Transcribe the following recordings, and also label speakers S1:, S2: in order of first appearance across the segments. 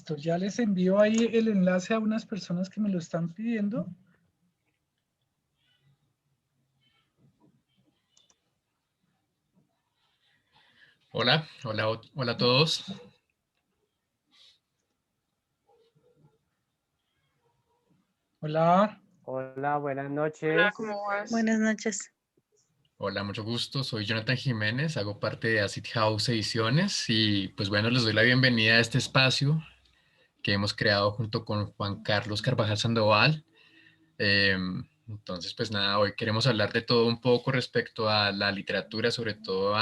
S1: Listo, ya les envío ahí el enlace a unas personas que me lo están pidiendo.
S2: Hola, hola, hola a todos.
S1: Hola.
S3: Hola, buenas noches.
S4: Hola, ¿cómo vas?
S5: Buenas noches.
S2: Hola, mucho gusto. Soy Jonathan Jiménez, hago parte de Acid House Ediciones y pues bueno, les doy la bienvenida a este espacio que hemos creado junto con Juan Carlos Carvajal Sandoval. Entonces, pues nada, hoy queremos hablar de todo un poco respecto a la literatura, sobre todo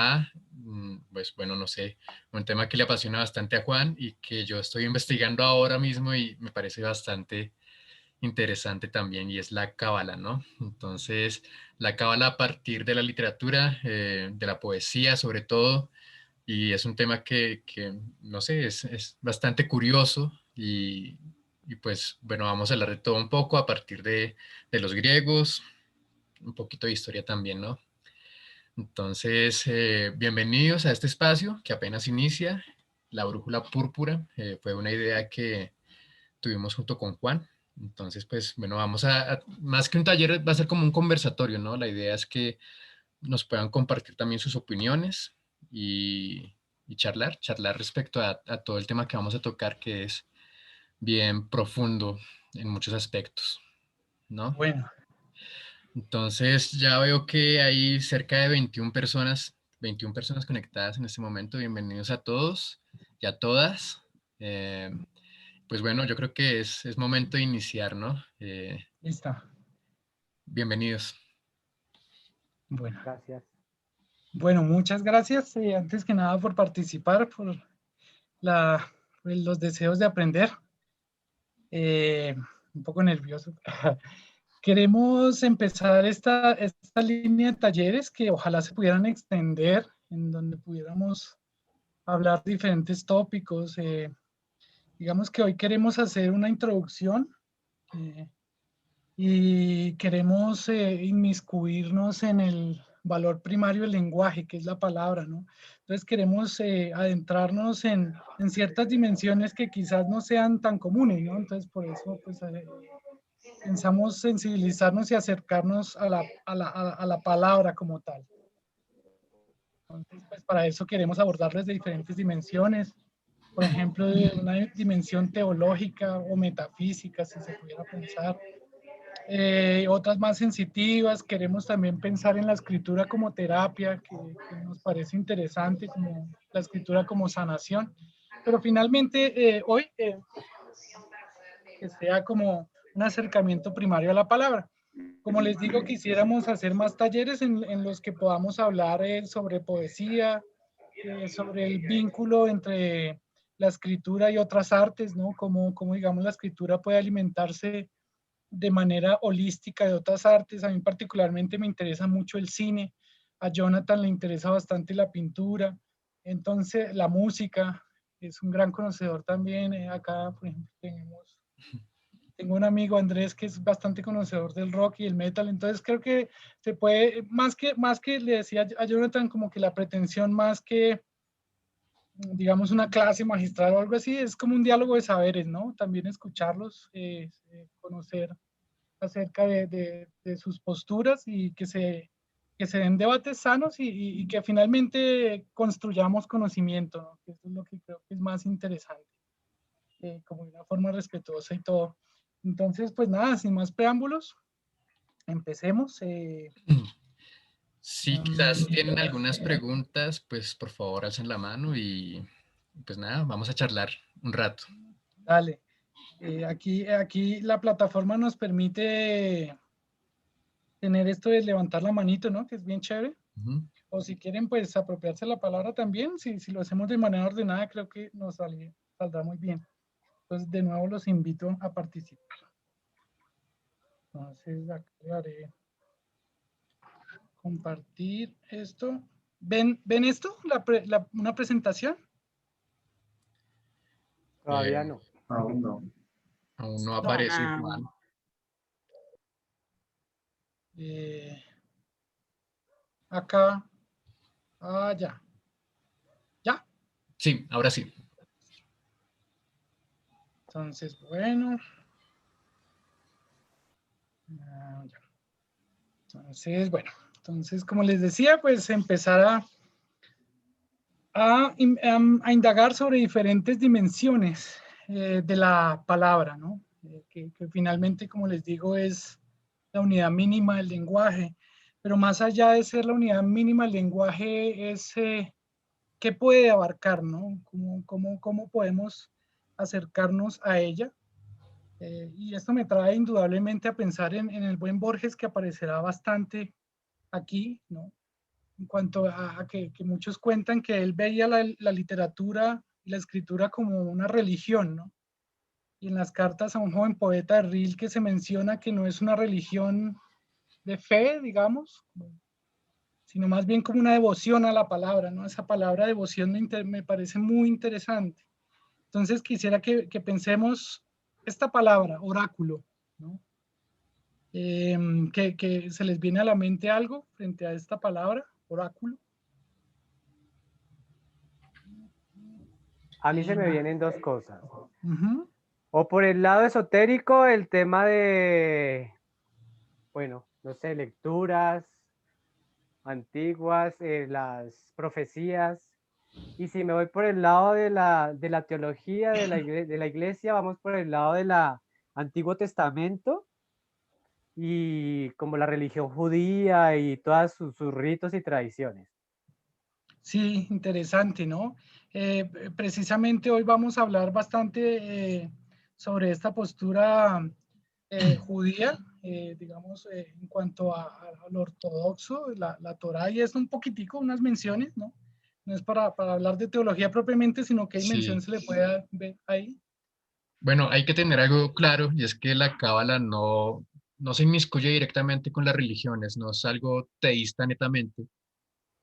S2: pues bueno, no sé, un tema que le apasiona bastante a Juan y que yo estoy investigando ahora mismo y me parece bastante interesante también, y es la cábala, ¿no? Entonces, la cábala a partir de la literatura, de la poesía sobre todo, y es un tema que no sé, es bastante curioso y pues bueno, vamos a hablar de todo un poco a partir de los griegos, un poquito de historia también, ¿no? Entonces, bienvenidos a este espacio que apenas inicia. La Brújula Púrpura fue una idea que tuvimos junto con Juan. Entonces, pues bueno, más que un taller, va a ser como un conversatorio, ¿no? La idea es que nos puedan compartir también sus opiniones y charlar respecto a todo el tema que vamos a tocar, que es bien profundo en muchos aspectos, ¿no?
S1: Bueno,
S2: Entonces, ya veo que hay cerca de 21 personas conectadas en este momento. Bienvenidos a todos y a todas. Eh, Pues bueno, yo creo que es momento de iniciar, ¿no?
S1: listo.
S2: Bienvenidos.
S1: Bueno,
S3: Gracias.
S1: bueno, muchas gracias antes que nada por participar, por los deseos de aprender. Eh, un poco nervioso. Queremos empezar esta línea de talleres que ojalá se pudieran extender, en donde pudiéramos hablar diferentes tópicos. Digamos que hoy queremos hacer una introducción eh, y queremos inmiscuirnos en el valor primario del lenguaje, que es la palabra, ¿no? Entonces queremos adentrarnos en ciertas dimensiones que quizás no sean tan comunes, ¿no? Entonces por eso, pues, pensamos sensibilizarnos y acercarnos a la palabra como tal. Entonces, pues para eso queremos abordarles de diferentes dimensiones, por ejemplo, de una dimensión teológica o metafísica, si se pudiera pensar. Otras más sensitivas, queremos también pensar en la escritura como terapia, que nos parece interesante, como la escritura como sanación. Pero finalmente, hoy, que sea como un acercamiento primario a la palabra. Como les digo, quisiéramos hacer más talleres en los que podamos hablar sobre poesía, sobre el vínculo entre la escritura y otras artes, ¿no? Como digamos la escritura puede alimentarse de manera holística de otras artes. A mí particularmente me interesa mucho el cine, a Jonathan le interesa bastante la pintura, entonces la música, es un gran conocedor también. Acá, por ejemplo, tengo un amigo, Andrés, que es bastante conocedor del rock y el metal. Entonces creo que se puede, más que le decía a Jonathan, como que la pretensión más que, digamos, una clase magistral o algo así, es como un diálogo de saberes, ¿no? También escucharlos, conocer acerca de sus posturas y que se den debates sanos y que finalmente construyamos conocimiento, ¿no? Que eso es lo que creo que es más interesante, como de una forma respetuosa y todo. Entonces, pues nada, sin más preámbulos, empecemos.
S2: Si quizás tienen algunas preguntas, pues por favor alcen la mano y pues nada, vamos a charlar un rato.
S1: Dale. Aquí la plataforma nos permite tener esto de levantar la manito, ¿no? Que es bien chévere. O si quieren, pues apropiarse la palabra también. Si lo hacemos de manera ordenada, creo que saldrá muy bien. Entonces, de nuevo los invito a participar. Entonces, acá le haré compartir esto. ¿Ven esto? Una presentación.
S3: Todavía no.
S4: Aún no.
S2: Aún no
S1: No.
S2: aparece Juan.
S1: Acá. Ya. ¿Ya?
S2: Sí, ahora sí.
S1: Entonces, bueno. Ya. Entonces, bueno. Entonces, como les decía, pues empezar a indagar sobre diferentes dimensiones de la palabra, ¿no? Que finalmente, como les digo, es la unidad mínima del lenguaje. Pero más allá de ser la unidad mínima del lenguaje, es qué puede abarcar, ¿no? ¿Cómo podemos acercarnos a ella? Y esto me trae indudablemente a pensar en el buen Borges, que aparecerá bastante aquí, ¿no? En cuanto a que muchos cuentan que él veía la literatura y la escritura como una religión, ¿no? Y en las cartas a un joven poeta de Rilke se menciona que no es una religión de fe, digamos, sino más bien como una devoción a la palabra, ¿no? Esa palabra devoción me parece muy interesante. Entonces quisiera que pensemos esta palabra, oráculo, ¿no? Que se les viene a la mente algo frente a esta palabra, oráculo.
S3: A mí se me vienen dos cosas.
S1: Uh-huh.
S3: O por el lado esotérico, el tema de, bueno, no sé, lecturas antiguas, las profecías. Y si me voy por el lado de la teología de la iglesia, vamos por el lado del Antiguo Testamento y como la religión judía y todos sus ritos y tradiciones.
S1: Sí, interesante, ¿no? Precisamente hoy vamos a hablar bastante sobre esta postura judía, digamos, en cuanto al ortodoxo, la Torá, y es un poquitico, unas menciones, ¿no? No es para hablar de teología propiamente, sino que hay menciones
S2: Sí.
S1: se le puede ver ahí.
S2: Bueno, hay que tener algo claro y es que la cábala no se inmiscuye directamente con las religiones, no es algo teísta netamente,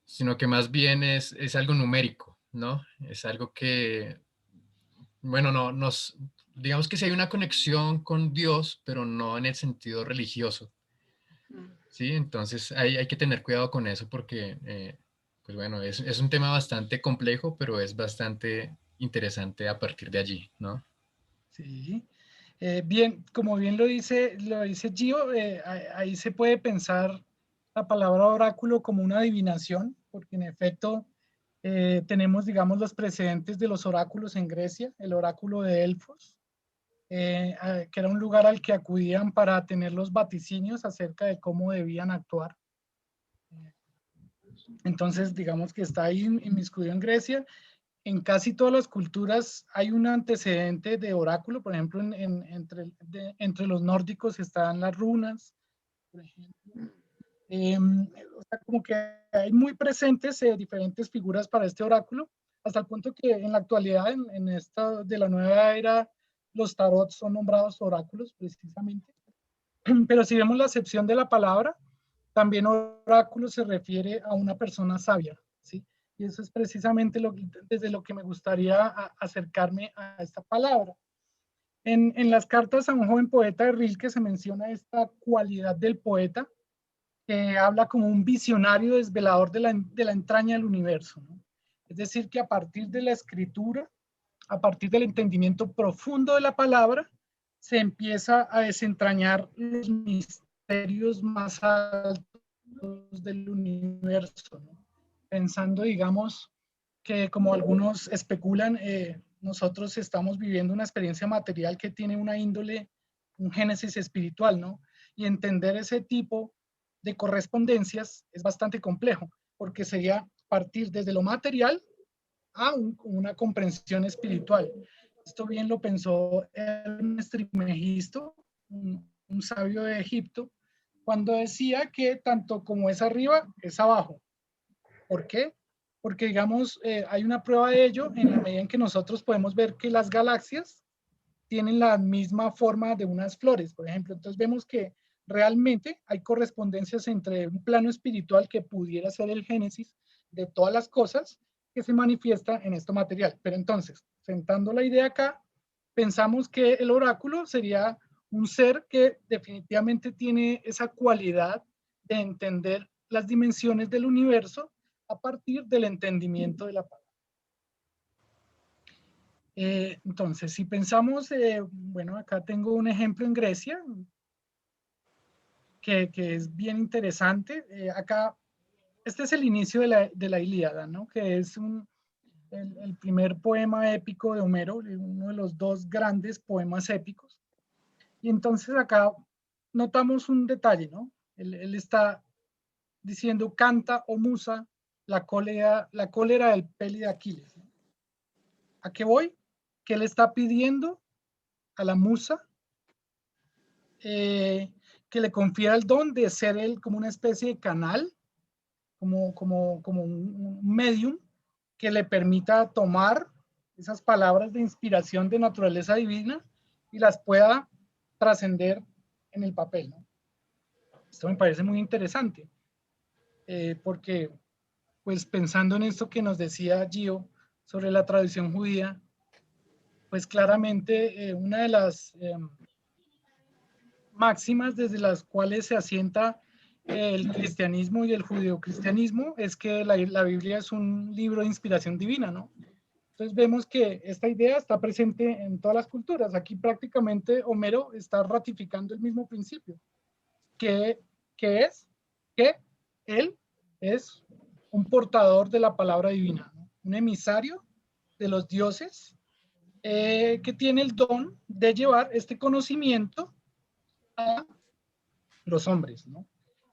S2: sino que más bien es algo numérico, ¿no? Es algo que, bueno, digamos que sí hay una conexión con Dios, pero no en el sentido religioso, ¿sí? Entonces hay que tener cuidado con eso porque, pues bueno, es un tema bastante complejo, pero es bastante interesante a partir de allí, ¿no?
S1: Sí. Bien, como bien lo dice Gio, ahí se puede pensar la palabra oráculo como una adivinación, porque en efecto tenemos, digamos, los precedentes de los oráculos en Grecia, el oráculo de Delfos, que era un lugar al que acudían para tener los vaticinios acerca de cómo debían actuar. Entonces, digamos que está ahí inmiscuido en Grecia. En casi todas las culturas hay un antecedente de oráculo, por ejemplo, entre los nórdicos están las runas, por ejemplo. O sea, como que hay muy presentes diferentes figuras para este oráculo, hasta el punto que en la actualidad, en esta de la nueva era, los tarot son nombrados oráculos precisamente. Pero si vemos la acepción de la palabra, también oráculo se refiere a una persona sabia, ¿sí? Y eso es precisamente desde lo que me gustaría acercarme a esta palabra. En las cartas a un joven poeta de Rilke se menciona esta cualidad del poeta que habla como un visionario desvelador de la entraña del universo, ¿no? Es decir, que a partir de la escritura, a partir del entendimiento profundo de la palabra, se empieza a desentrañar los misterios más altos del universo, ¿no? Pensando, digamos, que como algunos especulan, nosotros estamos viviendo una experiencia material que tiene una índole, un génesis espiritual, ¿no? Y entender ese tipo de correspondencias es bastante complejo, porque sería partir desde lo material a una comprensión espiritual. Esto bien lo pensó Hermes Trismegisto, un sabio de Egipto, cuando decía que tanto como es arriba, es abajo. ¿Por qué? Porque, digamos, hay una prueba de ello en la medida en que nosotros podemos ver que las galaxias tienen la misma forma de unas flores, por ejemplo. Entonces vemos que realmente hay correspondencias entre un plano espiritual que pudiera ser el génesis de todas las cosas que se manifiesta en esto material. Pero entonces, sentando la idea acá, pensamos que el oráculo sería un ser que definitivamente tiene esa cualidad de entender las dimensiones del universo a partir del entendimiento de la palabra. Entonces, si pensamos, bueno, acá tengo un ejemplo en Grecia que es bien interesante. Acá, este es el inicio de la Ilíada, ¿no? Que es el primer poema épico de Homero, uno de los dos grandes poemas épicos. Y entonces acá notamos un detalle, ¿no? Él está diciendo, canta, oh musa, la cólera del peli de Aquiles, ¿no? ¿A qué voy? Que él está pidiendo a la musa que le confiera el don de ser él como una especie de canal, como un medium que le permita tomar esas palabras de inspiración de naturaleza divina y las pueda trascender en el papel, ¿no? Esto me parece muy interesante, porque pues pensando en esto que nos decía Gio sobre la tradición judía, pues claramente una de las máximas desde las cuales se asienta el cristianismo y el judeocristianismo es que la Biblia es un libro de inspiración divina, ¿no? Entonces vemos que esta idea está presente en todas las culturas. Aquí prácticamente Homero está ratificando el mismo principio, que es que él es un portador de la palabra divina, ¿no? Un emisario de los dioses que tiene el don de llevar este conocimiento a los hombres, ¿no?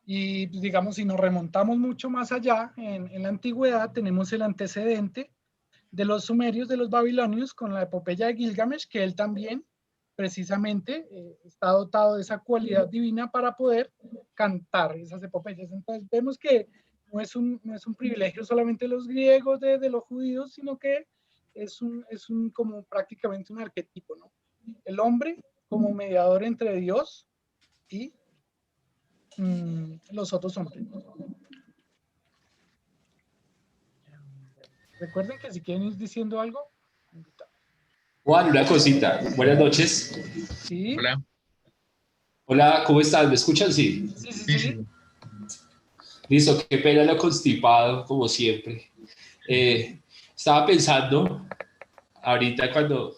S1: Y digamos, si nos remontamos mucho más allá, en la antigüedad tenemos el antecedente de los sumerios, de los babilonios, con la epopeya de Gilgamesh, que él también precisamente está dotado de esa cualidad divina para poder cantar esas epopeyas. Entonces vemos que no es un privilegio solamente de los griegos, de los judíos, sino que es como prácticamente un arquetipo, ¿no? El hombre como mediador entre Dios y los otros hombres. Recuerden que si quieren ir diciendo algo,
S4: Juan, una cosita. Buenas noches.
S1: sí.
S2: Hola.
S4: Hola, ¿cómo estás? ¿Me escuchan? Sí.
S1: Sí.
S4: Listo, qué pena lo constipado, como siempre. Estaba pensando ahorita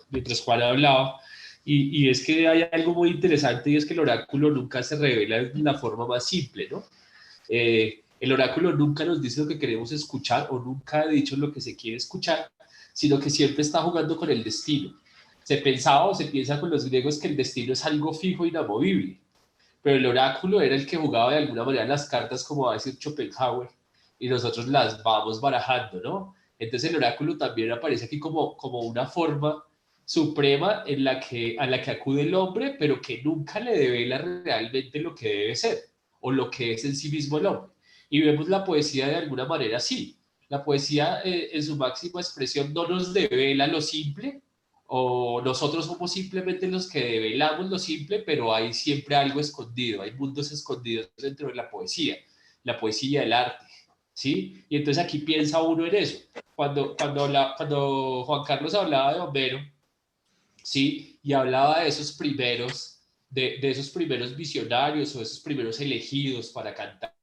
S4: mientras Juan hablaba, y es que hay algo muy interesante y es que el oráculo nunca se revela en la forma más simple, ¿no? El oráculo nunca nos dice lo que queremos escuchar o nunca ha dicho lo que se quiere escuchar, sino que siempre está jugando con el destino. Se pensaba o se piensa con los griegos que el destino es algo fijo e inamovible, pero el oráculo era el que jugaba de alguna manera las cartas, como va a decir Schopenhauer, y nosotros las vamos barajando, ¿no? Entonces el oráculo también aparece aquí como una forma suprema a la que acude el hombre, pero que nunca le devela realmente lo que debe ser o lo que es en sí mismo el hombre. Y vemos la poesía de alguna manera así. La poesía en su máxima expresión no nos devela lo simple, o nosotros somos simplemente los que develamos lo simple, pero hay siempre algo escondido, hay mundos escondidos dentro de la poesía, el arte, ¿sí? Y entonces aquí piensa uno en eso. Cuando Juan Carlos hablaba de Homero, ¿sí? Y hablaba de esos primeros visionarios o esos primeros elegidos para cantar,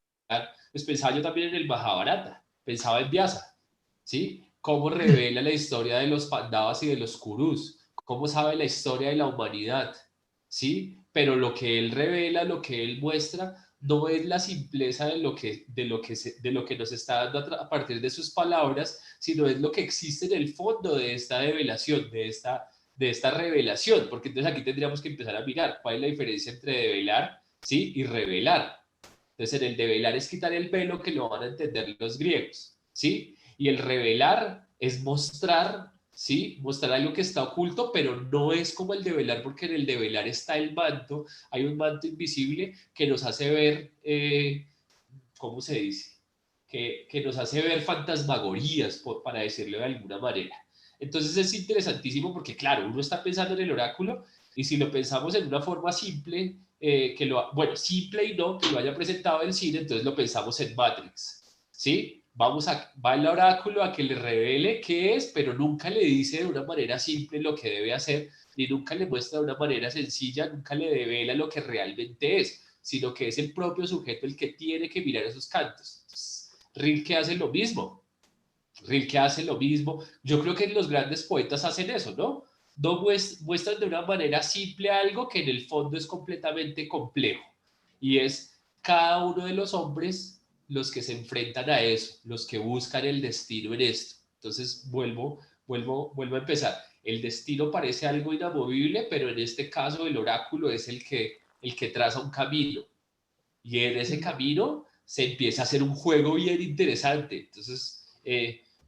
S4: pues pensaba yo también en el Mahabharata, pensaba en Vyasa, ¿sí? Cómo revela la historia de los Pandavas y de los Kurus, cómo sabe la historia de la humanidad, ¿sí? Pero lo que él revela, lo que él muestra, no es la simpleza de lo que nos está dando a partir de sus palabras, sino es lo que existe en el fondo de esta develación, de esta revelación, porque entonces aquí tendríamos que empezar a mirar cuál es la diferencia entre develar, ¿sí? Y revelar. Entonces, en el develar es quitar el velo, que lo van a entender los griegos, ¿sí? Y el revelar es mostrar, ¿sí? Mostrar algo que está oculto, pero no es como el develar, porque en el develar está el manto, hay un manto invisible que nos hace ver, ¿cómo se dice? Que nos hace ver fantasmagorías, para decirlo de alguna manera. Entonces es interesantísimo porque, claro, uno está pensando en el oráculo y si lo pensamos en una forma simple, simple y no, que lo haya presentado en cine, entonces lo pensamos en Matrix, ¿sí? Va el oráculo a que le revele qué es, pero nunca le dice de una manera simple lo que debe hacer, ni nunca le muestra de una manera sencilla, nunca le devela lo que realmente es, sino que es el propio sujeto el que tiene que mirar esos cantos. Rilke hace lo mismo, Rilke hace lo mismo. Yo creo que los grandes poetas hacen eso, ¿no? No muestran de una manera simple algo que en el fondo es completamente complejo. Y es cada uno de los hombres los que se enfrentan a eso, los que buscan el destino en esto. Entonces vuelvo a empezar. El destino parece algo inamovible, pero en este caso el oráculo es el que traza un camino. Y en ese camino se empieza a hacer un juego bien interesante. Entonces,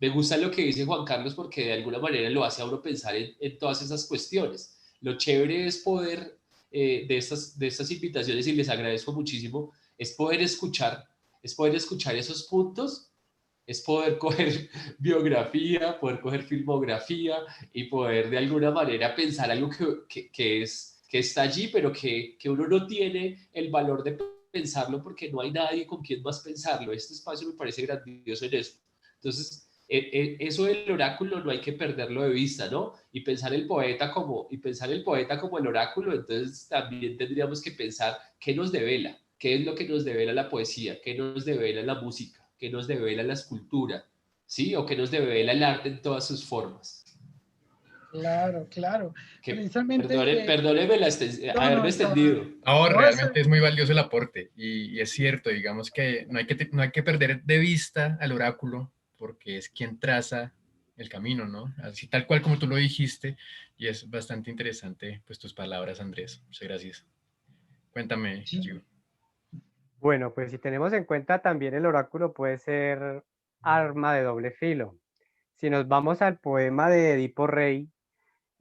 S4: me gusta lo que dice Juan Carlos porque de alguna manera lo hace a uno pensar en todas esas cuestiones. Lo chévere es poder, de estas invitaciones, y les agradezco muchísimo, es poder escuchar esos puntos, es poder coger biografía, poder coger filmografía y poder de alguna manera pensar algo que está allí, pero que uno no tiene el valor de pensarlo porque no hay nadie con quien más pensarlo. Este espacio me parece grandioso en eso. Entonces, eso del oráculo no hay que perderlo de vista, ¿no? Y pensar el poeta como el oráculo, entonces también tendríamos que pensar qué nos devela, qué es lo que nos devela la poesía, qué nos devela la música, qué nos devela la escultura, ¿sí? O qué nos devela el arte en todas sus formas.
S1: Claro, claro.
S4: Que,
S1: Precisamente,
S4: perdóneme haberme extendido.
S2: No,
S1: no,
S2: realmente es muy valioso el aporte y es cierto, digamos que no hay que perder de vista al oráculo porque es quien traza el camino, ¿no? Así tal cual como tú lo dijiste y es bastante interesante pues tus palabras, Andrés. Muchas gracias. Cuéntame, Gio.
S3: Bueno, pues si tenemos en cuenta también el oráculo puede ser arma de doble filo. Si nos vamos al poema de Edipo Rey,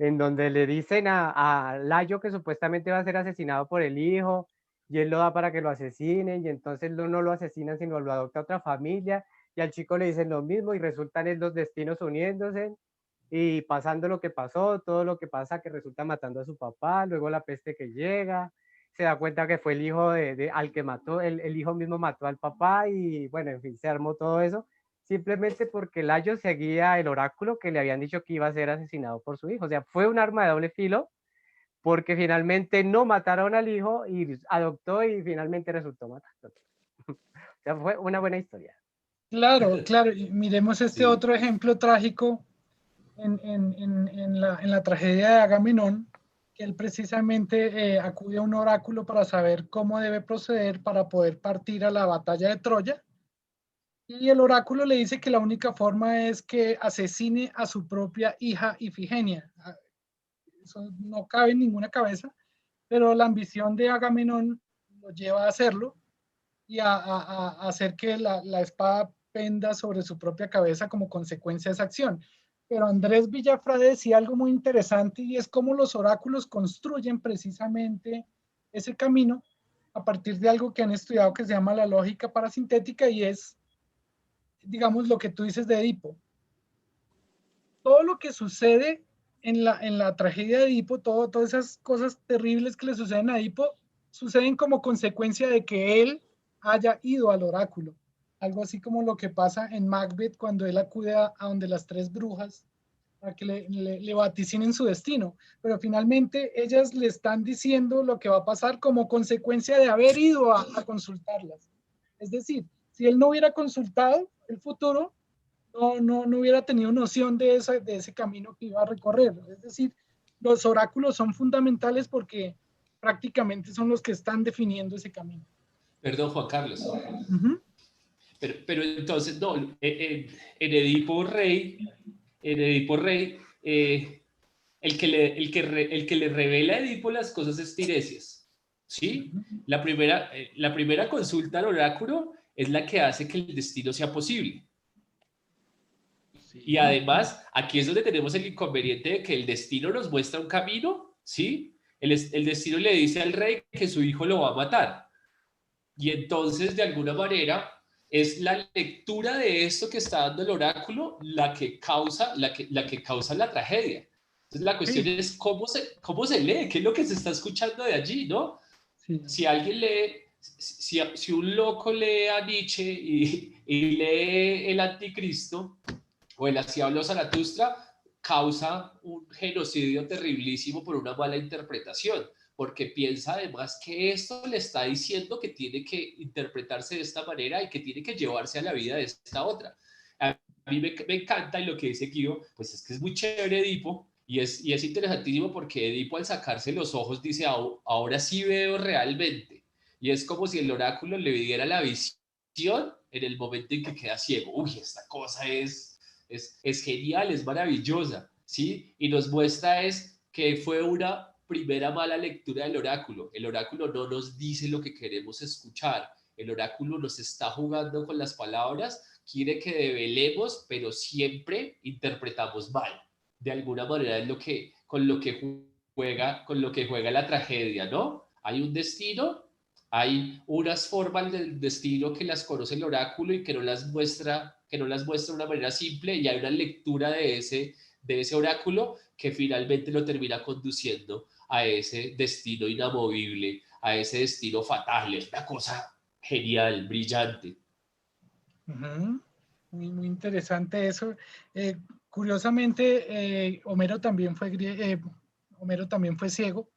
S3: en donde le dicen a Layo que supuestamente va a ser asesinado por el hijo, y él lo da para que lo asesinen, y entonces no lo asesinan, sino lo adopta otra familia, y al chico le dicen lo mismo, y resultan en los destinos uniéndose, y pasando lo que pasó, todo lo que pasa que resulta matando a su papá, luego la peste que llega, se da cuenta que fue el hijo al que mató, el hijo mismo mató al papá, y bueno, en fin, se armó todo eso, simplemente porque Layo seguía el oráculo que le habían dicho que iba a ser asesinado por su hijo. O sea, fue un arma de doble filo porque finalmente no mataron al hijo y adoptó y finalmente resultó matando. O sea, fue una buena historia.
S1: claro, claro. Y miremos este
S4: Sí.
S1: otro ejemplo trágico en la tragedia de Agamenón, que él precisamente acude a un oráculo para saber cómo debe proceder para poder partir a la batalla de Troya. Y el oráculo le dice que la única forma es que asesine a su propia hija Ifigenia. Eso no cabe en ninguna cabeza, pero la ambición de Agamenón lo lleva a hacerlo y a hacer que la espada penda sobre su propia cabeza como consecuencia de esa acción. Pero Andrés Villafrade decía algo muy interesante y es cómo los oráculos construyen precisamente ese camino a partir de algo que han estudiado que se llama la lógica parasintética y es, digamos, lo que tú dices de Edipo. Todo lo que sucede en la tragedia de Edipo, todas esas cosas terribles que le suceden a Edipo, suceden como consecuencia de que él haya ido al oráculo. Algo así como lo que pasa en Macbeth cuando él acude a donde las tres brujas para que le vaticinen su destino. Pero finalmente ellas le están diciendo lo que va a pasar como consecuencia de haber ido a consultarlas. Es decir, si él no hubiera consultado el futuro, no hubiera tenido noción de ese camino que iba a recorrer. Es decir, los oráculos son fundamentales porque prácticamente son los que están definiendo ese camino.
S4: Perdón, Juan Carlos. Pero entonces, no, en Edipo Rey, el que le revela a Edipo las cosas es Tiresias, ¿sí? La primera consulta al oráculo es la que hace que el destino sea posible. Y además, aquí es donde tenemos el inconveniente de que el destino nos muestra un camino, ¿sí? El destino le dice al rey que su hijo lo va a matar. Y entonces, de alguna manera, es la lectura de esto que está dando el oráculo la que causa la tragedia. Entonces, la cuestión es cómo se lee, qué es lo que se está escuchando de allí, ¿no? Sí. Si alguien lee, si un loco lee a Nietzsche y lee el Anticristo o el Así habló Zaratustra, causa un genocidio terriblísimo por una mala interpretación, porque piensa además que esto le está diciendo que tiene que interpretarse de esta manera y que tiene que llevarse a la vida de esta otra. A mí me encanta y lo que dice Guido, pues es que es muy chévere Edipo y es interesantísimo porque Edipo al sacarse los ojos dice, ahora sí veo realmente. Y es como si el oráculo le diera la visión en el momento en que queda ciego. Uy, esta cosa es genial, es maravillosa, ¿sí? Y nos muestra es que fue una primera mala lectura del oráculo. El oráculo no nos dice lo que queremos escuchar. El oráculo nos está jugando con las palabras, quiere que develemos, pero siempre interpretamos mal. De alguna manera es con lo que juega la tragedia, ¿no? Hay un destino, hay unas formas del destino que las conoce el oráculo y que no las muestra de una manera simple, y hay una lectura de ese oráculo que finalmente lo termina conduciendo a ese destino inamovible, a ese destino fatal. Es una cosa genial, brillante.
S1: Muy, muy interesante eso. Curiosamente, Homero también fue ciego,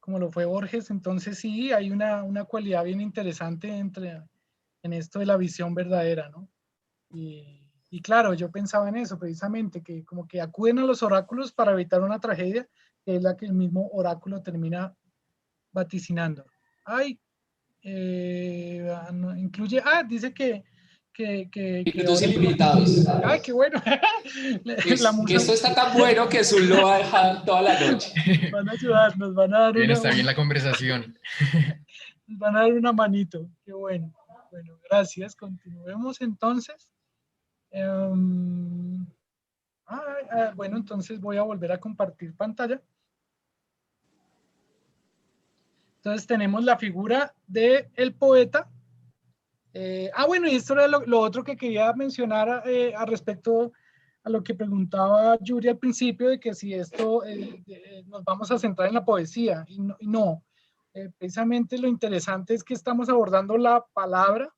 S1: como lo fue Borges. Entonces sí, hay una cualidad bien interesante en esto de la visión verdadera, ¿no? Y claro, yo pensaba en eso precisamente, que como que acuden a los oráculos para evitar una tragedia, que es la que el mismo oráculo termina vaticinando. Ay, incluye, dice que
S4: Minutos
S1: ahora,
S4: ilimitados.
S1: ay, qué bueno.
S4: Que esto está tan bueno que Zul lo va a dejar toda la noche.
S1: Van a ayudar, nos van a dar
S2: Bien, está bien la conversación.
S1: nos van a dar una manito. Qué bueno. Bueno, gracias. Continuemos entonces. Bueno, entonces voy a volver a compartir pantalla. Entonces tenemos la figura del poeta. Bueno, y esto era lo otro que quería mencionar al respecto a lo que preguntaba Yuri al principio, de que si esto nos vamos a centrar en la poesía, y no. Precisamente lo interesante es que estamos abordando la palabra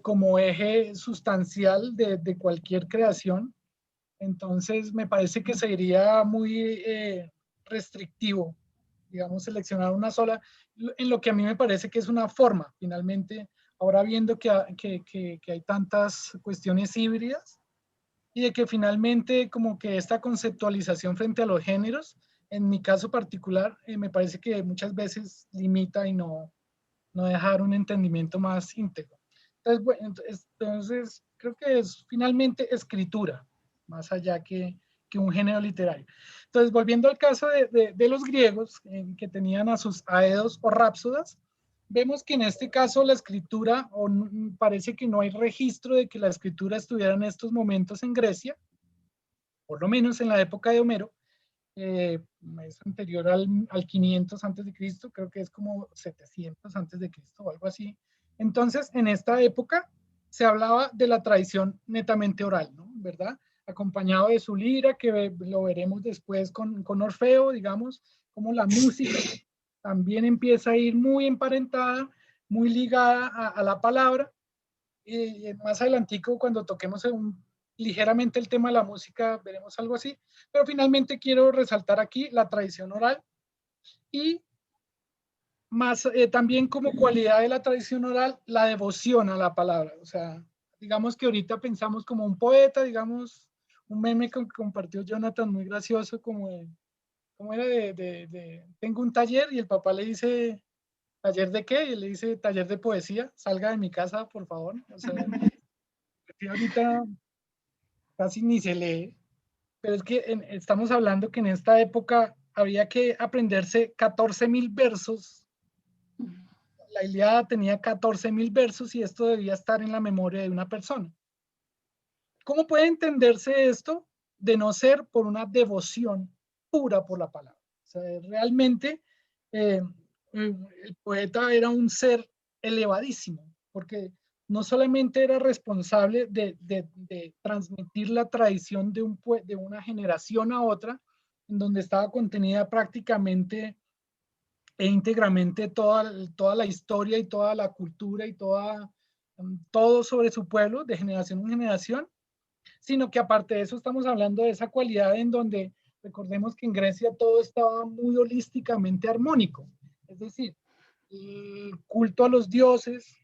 S1: como eje sustancial de cualquier creación. Entonces me parece que sería muy restrictivo, digamos, seleccionar una sola, en lo que a mí me parece que es una forma, finalmente. Ahora viendo que hay tantas cuestiones híbridas y de que finalmente como que esta conceptualización frente a los géneros, en mi caso particular, me parece que muchas veces limita y no dejar un entendimiento más íntegro. Entonces, bueno, entonces creo que es finalmente escritura, más allá que un género literario. Entonces, volviendo al caso de los griegos, que tenían a sus aedos o rápsodas, vemos que en este caso la escritura, parece que no hay registro de que la escritura estuviera en estos momentos en Grecia, por lo menos en la época de Homero. Es anterior al 500 antes de Cristo, creo que es como 700 antes de Cristo o algo así. Entonces, en esta época se hablaba de la tradición netamente oral, ¿no? ¿Verdad? Acompañado de su lira, que lo veremos después con Orfeo, digamos, como la música también empieza a ir muy emparentada, muy ligada a la palabra. Y más adelantico, cuando toquemos ligeramente el tema de la música, veremos algo así. Pero finalmente quiero resaltar aquí la tradición oral y más también como cualidad de la tradición oral, la devoción a la palabra. O sea, digamos que ahorita pensamos como un poeta, digamos, un meme que compartió Jonathan muy gracioso, como era tengo un taller y el papá le dice, ¿taller de qué? Y él le dice, taller de poesía, salga de mi casa, por favor. O sea, ahorita casi ni se lee, pero es que estamos hablando que en esta época había que aprenderse 14.000 versos. La Ilíada tenía 14.000 versos y esto debía estar en la memoria de una persona. ¿Cómo puede entenderse esto de no ser por una devoción pura por la palabra? O sea, realmente el poeta era un ser elevadísimo, porque no solamente era responsable de transmitir la tradición de una generación a otra, en donde estaba contenida prácticamente e íntegramente toda la historia y toda la cultura y todo sobre su pueblo, de generación en generación, sino que aparte de eso estamos hablando de esa cualidad en donde recordemos que en Grecia todo estaba muy holísticamente armónico, es decir, el culto a los dioses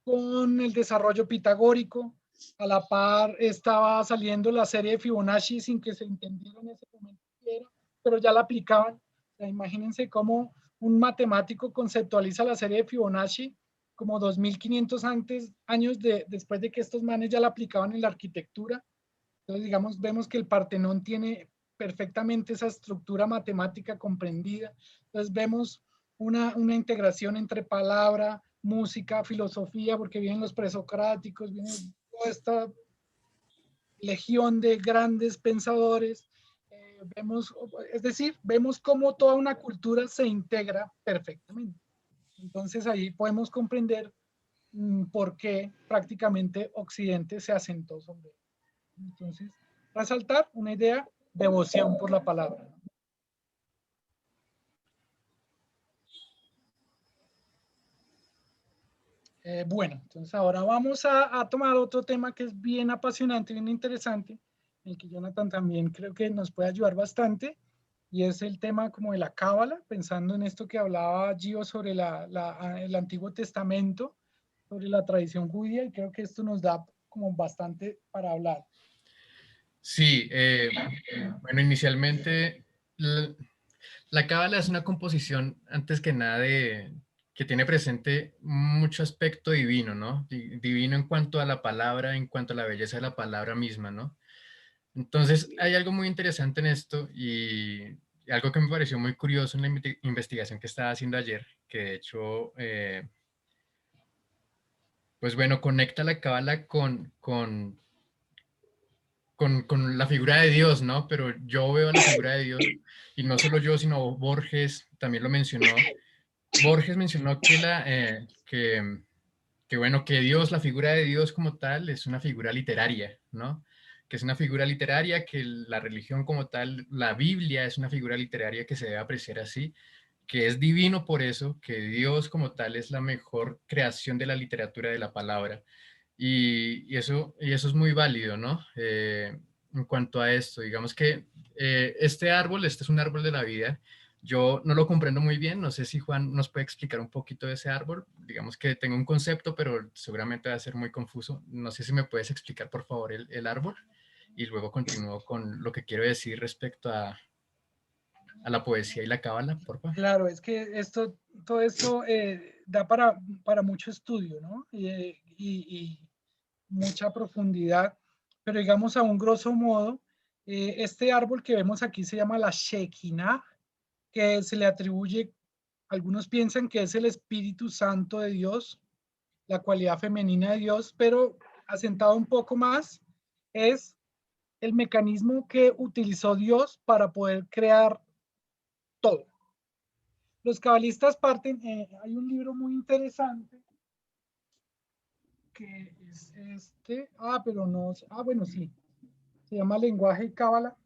S1: con el desarrollo pitagórico, A la par estaba saliendo la serie de Fibonacci sin que se entendiera en ese momento qué era, pero ya la aplicaban. O sea, imagínense cómo un matemático conceptualiza la serie de Fibonacci como 2500 años después de que estos manes ya la aplicaban en la arquitectura. Entonces, digamos, vemos que el Partenón tiene perfectamente esa estructura matemática comprendida. Entonces, vemos una integración entre palabra, música, filosofía, porque vienen los presocráticos, viene toda esta legión de grandes pensadores. Vemos, es decir, vemos cómo toda una cultura se integra perfectamente. Entonces, ahí podemos comprender por qué prácticamente Occidente se asentó sobre él. Entonces, resaltar una idea, devoción por la palabra. Bueno, entonces ahora vamos a tomar otro tema que es bien apasionante, bien interesante, en el que Jonathan también creo que nos puede ayudar bastante, y es el tema como de la cábala, pensando en esto que hablaba Gio sobre el Antiguo Testamento, sobre la tradición judía, y creo que esto nos da como bastante para hablar.
S2: Sí, bueno, inicialmente la cábala es una composición, antes que nada, que tiene presente mucho aspecto divino, ¿no? Divino en cuanto a la palabra, en cuanto a la belleza de la palabra misma, ¿no? Entonces, hay algo muy interesante en esto y algo que me pareció muy curioso en la investigación que estaba haciendo ayer, que de hecho, pues bueno, conecta la cábala con la figura de Dios, ¿no? Pero yo veo la figura de Dios, y no solo yo, sino Borges también lo mencionó. Borges mencionó que bueno, que Dios, la figura de Dios como tal, es una figura literaria, ¿no? Que es una figura literaria, que la religión como tal, la Biblia es una figura literaria que se debe apreciar así, que es divino por eso, que Dios como tal es la mejor creación de la literatura de la palabra. Y eso es muy válido, ¿no? En cuanto a esto, digamos que este es un árbol de la vida. Yo no lo comprendo muy bien, no sé si Juan nos puede explicar un poquito de ese árbol. Digamos que tengo un concepto, pero seguramente va a ser muy confuso. No sé si me puedes explicar, por favor, el árbol, y luego continúo con lo que quiero decir respecto a la poesía y la cábala, por favor.
S1: Claro, es que todo esto da para mucho estudio, ¿no? Y mucha profundidad, pero digamos a un grosso modo, este árbol que vemos aquí se llama la Shekinah, que se le atribuye, algunos piensan que es el Espíritu Santo de Dios, la cualidad femenina de Dios, pero asentado un poco más, es el mecanismo que utilizó Dios para poder crear todo. Los cabalistas parten, hay un libro muy interesante que es pero no, bueno, sí, se llama Lenguaje y Cábala,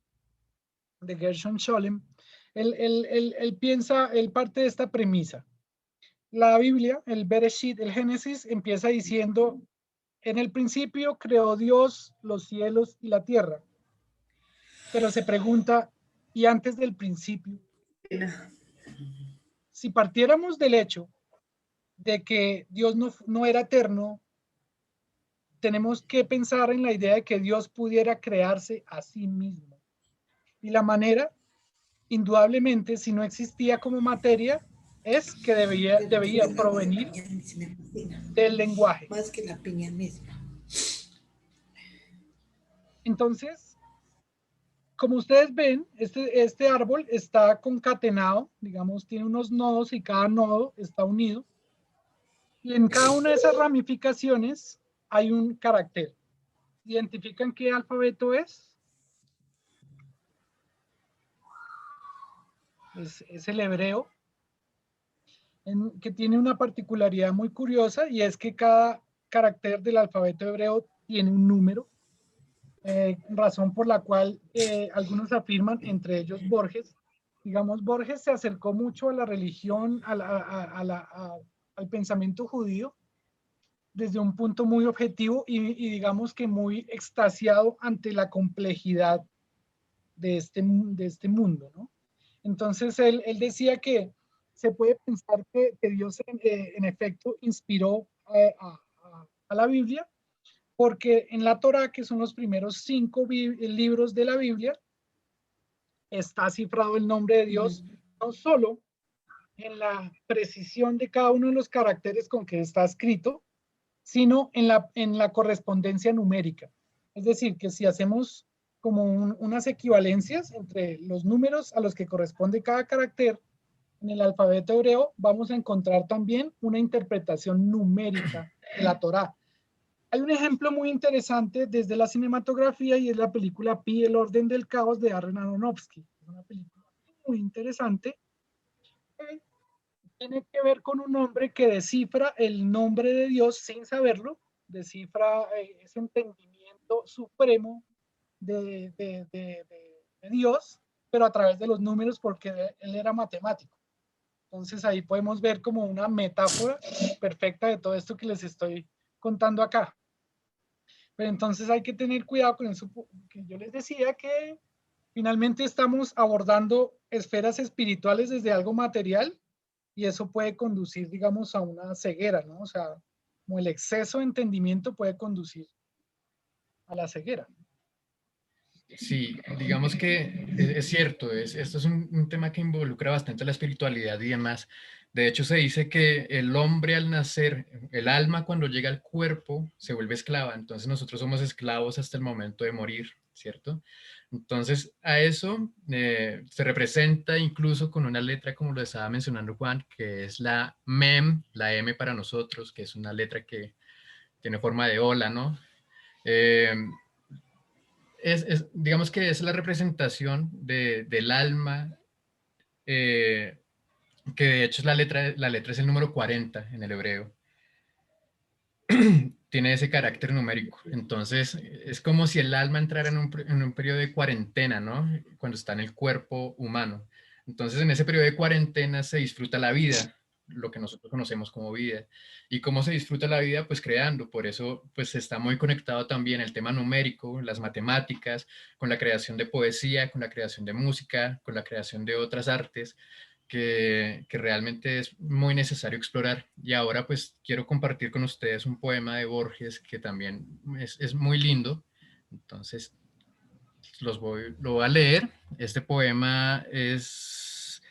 S1: de Gershon Scholem. Él parte de esta premisa. La Biblia, el Bereshit, el Génesis, empieza diciendo, en el principio creó Dios los cielos y la tierra. Pero se pregunta, ¿y antes del principio? Si partiéramos del hecho de que Dios no era eterno, tenemos que pensar en la idea de que Dios pudiera crearse a sí mismo. Y la manera, indudablemente, si no existía como materia, es que debía provenir del lenguaje.
S5: Más que la piña misma.
S1: Entonces, como ustedes ven, este árbol está concatenado, digamos, tiene unos nodos y cada nodo está unido. Y en cada una de esas ramificaciones hay un carácter. ¿Identifican qué alfabeto es? Es el hebreo, que tiene una particularidad muy curiosa, y es que cada carácter del alfabeto hebreo tiene un número, razón por la cual algunos afirman, entre ellos Borges, digamos, Borges se acercó mucho a la religión, al pensamiento judío, desde un punto muy objetivo y digamos que muy extasiado ante la complejidad de este mundo, ¿no? Entonces él decía que se puede pensar que Dios en efecto inspiró a la Biblia, porque en la Torá, que son los primeros 5 libros de la Biblia, está cifrado el nombre de Dios, no solo en la precisión de cada uno de los caracteres con que está escrito, sino en la correspondencia numérica. Es decir, que si hacemos como unas equivalencias entre los números a los que corresponde cada carácter en el alfabeto hebreo, vamos a encontrar también una interpretación numérica de la Torá. Hay un ejemplo muy interesante desde la cinematografía y es la película Pi, el orden del caos de Darren Aronofsky. Es una película muy interesante que tiene que ver con un hombre que descifra el nombre de Dios sin saberlo, descifra ese entendimiento supremo de Dios, pero a través de los números porque él era matemático. Entonces ahí podemos ver como una metáfora perfecta de todo esto que les estoy contando acá. Pero entonces hay que tener cuidado con eso que yo les decía, que finalmente estamos abordando esferas espirituales desde algo material y eso puede conducir, digamos, a una ceguera, ¿no? O sea, como el exceso de entendimiento puede conducir a la ceguera.
S2: Sí, digamos que es cierto, esto es un tema que involucra bastante la espiritualidad y demás. De hecho, se dice que el hombre al nacer, el alma cuando llega al cuerpo se vuelve esclava, entonces nosotros somos esclavos hasta el momento de morir, ¿cierto? Entonces, a eso se representa incluso con una letra, como lo estaba mencionando Juan, que es la mem, la M para nosotros, que es una letra que tiene forma de ola, ¿no? Digamos que es la representación del alma, que de hecho es la letra es el número 40 en el hebreo. Tiene ese carácter numérico. Entonces, es como si el alma entrara en un periodo de cuarentena, ¿no? Cuando está en el cuerpo humano. Entonces, en ese periodo de cuarentena se disfruta la vida, lo que nosotros conocemos como vida. ¿Y cómo se disfruta la vida? Pues creando. Por eso, pues está muy conectado también el tema numérico, las matemáticas, con la creación de poesía, con la creación de música, con la creación de otras artes que realmente es muy necesario explorar. Y ahora pues quiero compartir con ustedes un poema de Borges que también es muy lindo. Entonces lo voy a leer. Este poema es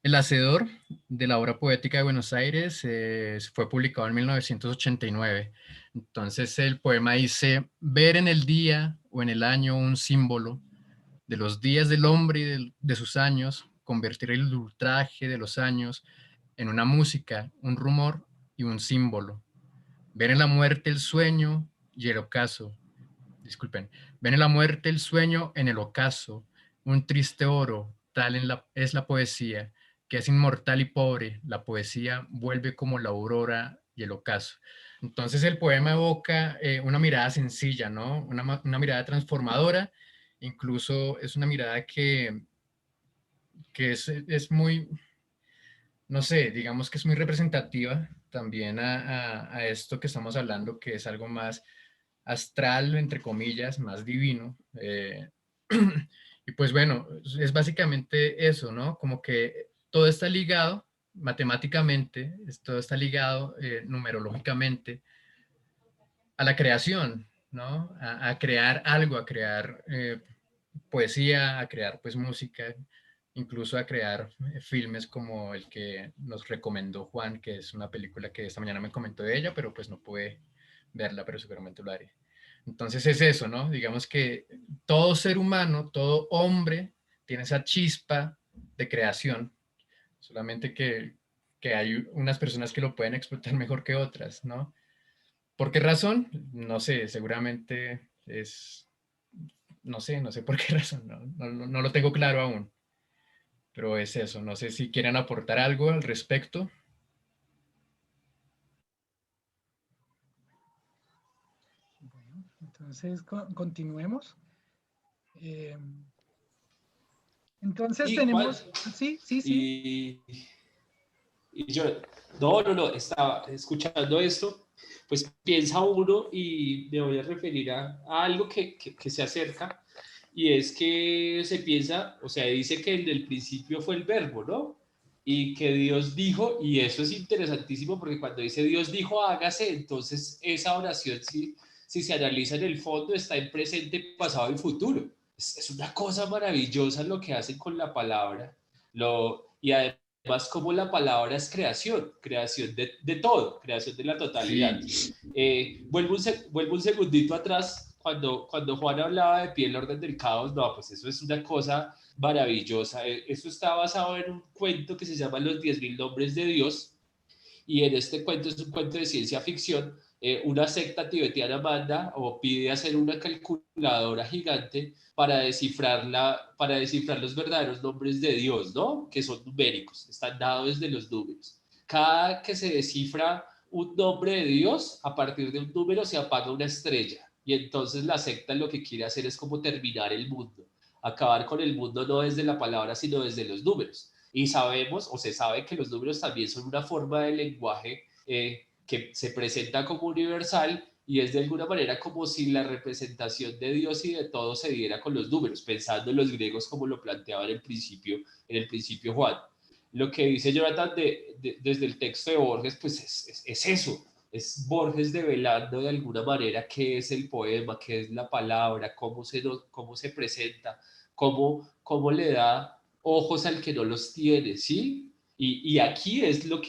S2: El Hacedor, de la Obra Poética de Buenos Aires. Fue publicado en 1989. Entonces el poema dice: ver en el día o en el año un símbolo de los días del hombre y de sus años, convertir el ultraje de los años en una música, un rumor y un símbolo. Ver en la muerte el sueño y el ocaso. Disculpen. Ver en la muerte el sueño en el ocaso, un triste oro, tal es la poesía, que es inmortal y pobre. La poesía vuelve como la aurora y el ocaso. Entonces el poema evoca una mirada sencilla, ¿no? Una mirada transformadora. Incluso es una mirada que es muy, no sé, digamos que es muy representativa también a esto que estamos hablando, que es algo más astral, entre comillas, más divino. Y pues bueno, es básicamente eso, ¿no? Como que todo está ligado matemáticamente, todo está ligado numerológicamente a la creación, ¿no? A crear algo, a crear poesía, a crear pues música, incluso a crear filmes como el que nos recomendó Juan, que es una película que esta mañana me comentó de ella, pero pues no pude verla, pero seguramente lo haré. Entonces es eso, ¿no? Digamos que todo ser humano, todo hombre tiene esa chispa de creación, solamente que hay unas personas que lo pueden explotar mejor que otras, ¿no? ¿Por qué razón? No sé, seguramente es, no sé por qué razón, no lo tengo claro aún, pero es eso, no sé si quieren aportar algo al respecto.
S1: Bueno, entonces continuemos. Entonces
S4: Y Juan,
S1: tenemos, sí.
S4: y yo, no, estaba escuchando esto, pues piensa uno y me voy a referir a algo que se acerca, y es que se piensa, o sea, dice que en el principio fue el verbo, ¿no? Y que Dios dijo, y eso es interesantísimo porque cuando dice Dios dijo hágase, entonces esa oración sí si se analiza en el fondo, está en presente, pasado y futuro. Es una cosa maravillosa lo que hacen con la palabra. Y además como la palabra es creación de todo, creación de la totalidad.
S2: Sí.
S4: Vuelvo un segundito atrás, cuando Juan hablaba de pie el orden del caos, no, pues eso es una cosa maravillosa. Eso está basado en un cuento que se llama Los 10.000 nombres de Dios, y en este cuento es un cuento de ciencia ficción. Una secta tibetiana manda o pide hacer una calculadora gigante para descifrar los verdaderos nombres de Dios, ¿no? Que son numéricos, están dados desde los números. Cada que se descifra un nombre de Dios, a partir de un número se apaga una estrella. Y entonces la secta lo que quiere hacer es como terminar el mundo, acabar con el mundo no desde la palabra, sino desde los números. Y sabemos, o se sabe, que los números también son una forma de lenguaje que se presenta como universal, y es de alguna manera como si la representación de Dios y de todo se diera con los números, pensando en los griegos como lo planteaban en el principio Juan. Lo que dice Jonathan desde el texto de Borges, pues es eso, es Borges develando de alguna manera qué es el poema, qué es la palabra, cómo se presenta, cómo le da ojos al que no los tiene, ¿sí? Y aquí es lo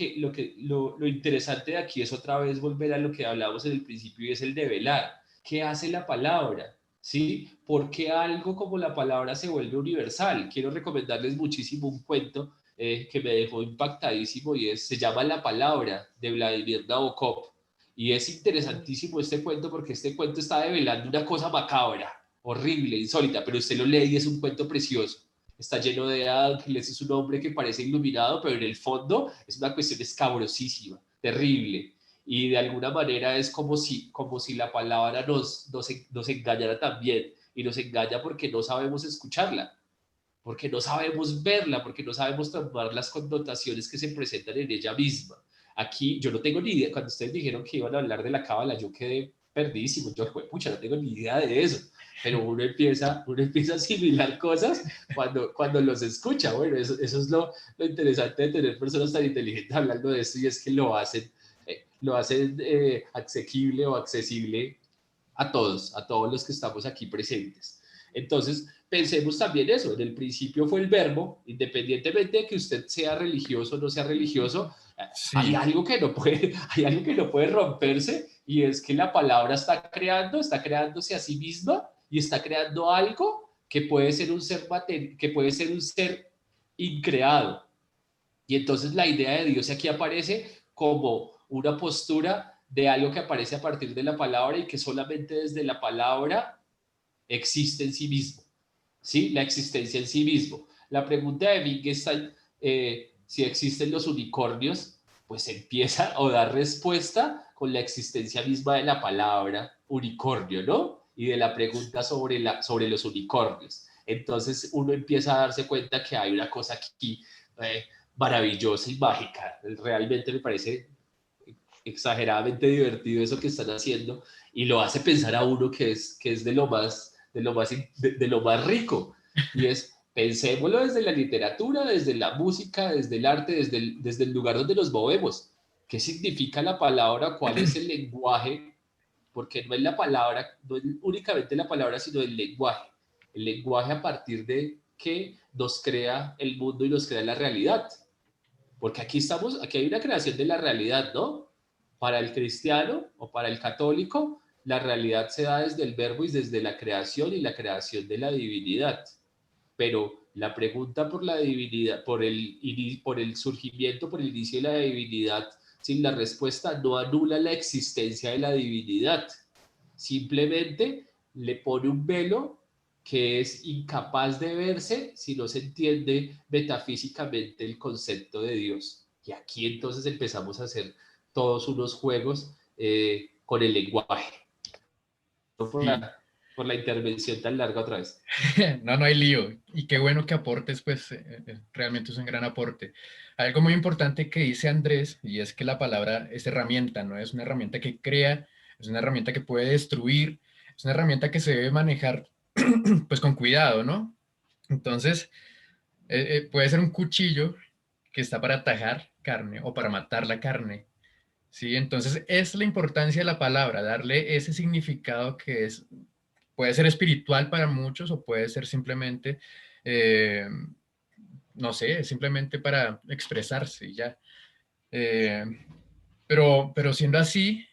S4: interesante de aquí es otra vez volver a lo que hablábamos en el principio, y es el develar. ¿Qué hace la palabra? ¿Sí? ¿Por qué algo como la palabra se vuelve universal? Quiero recomendarles muchísimo un cuento que me dejó impactadísimo, y se llama La palabra, de Vladimir Nabokov. Y es interesantísimo este cuento, porque este cuento está develando una cosa macabra, horrible, insólita, pero usted lo lee y es un cuento precioso. Está lleno de ángeles, es un hombre que parece iluminado, pero en el fondo es una cuestión escabrosísima, terrible. Y de alguna manera es como si la palabra nos engañara también, y nos engaña porque no sabemos escucharla, porque no sabemos verla, porque no sabemos tomar las connotaciones que se presentan en ella misma. Aquí yo no tengo ni idea, cuando ustedes dijeron que iban a hablar de la cábala, yo quedé perdidísimo, yo, pucha, no tengo ni idea de eso, pero uno empieza a asimilar cosas cuando los escucha. Bueno, eso es lo interesante de tener personas tan inteligentes hablando de esto, y es que lo hacen asequible o accesible a todos los que estamos aquí presentes. Entonces, pensemos también eso, en el principio fue el verbo, independientemente de que usted sea religioso o no sea religioso,
S2: Sí.
S4: hay algo que no puede romperse, y es que la palabra está creándose a sí misma, y está creando algo que puede ser un ser increado. Y entonces la idea de Dios aquí aparece como una postura de algo que aparece a partir de la palabra, y que solamente desde la palabra existe en sí mismo, ¿sí? La existencia en sí mismo. La pregunta de Wittgenstein, si existen los unicornios, pues empieza o da respuesta con la existencia misma de la palabra unicornio, ¿no? Y de la pregunta sobre los unicornios. Entonces uno empieza a darse cuenta que hay una cosa aquí maravillosa y mágica. Realmente me parece exageradamente divertido eso que están haciendo, y lo hace pensar a uno que es de lo más rico, y es, pensémoslo desde la literatura, desde la música, desde el arte, desde el lugar donde nos movemos. ¿Qué significa la palabra? ¿Cuál es el lenguaje? Porque no es la palabra, no es únicamente la palabra, sino el lenguaje. El lenguaje a partir de que nos crea el mundo y nos crea la realidad. Porque aquí hay una creación de la realidad, ¿no? Para el cristiano o para el católico, la realidad se da desde el verbo y desde la creación, y la creación de la divinidad. Pero la pregunta por la divinidad, por el surgimiento, por el inicio de la divinidad, sin la respuesta, no anula la existencia de la divinidad. Simplemente le pone un velo que es incapaz de verse si no se entiende metafísicamente el concepto de Dios. Y aquí entonces empezamos a hacer todos unos juegos con el lenguaje. Por
S2: Sí.
S4: por la intervención tan larga otra vez.
S2: No, no hay lío. Y qué bueno que aportes, pues realmente es un gran aporte. Algo muy importante que dice Andrés, y es que la palabra es herramienta, no es una herramienta que crea, es una herramienta que puede destruir, es una herramienta que se debe manejar pues con cuidado, ¿no? Entonces, puede ser un cuchillo que está para tajar carne o para matar la carne. Sí, entonces es la importancia de la palabra, darle ese significado que es, puede ser espiritual para muchos o puede ser simplemente, eh, no sé, simplemente para expresarse y ya. Eh, pero siendo así,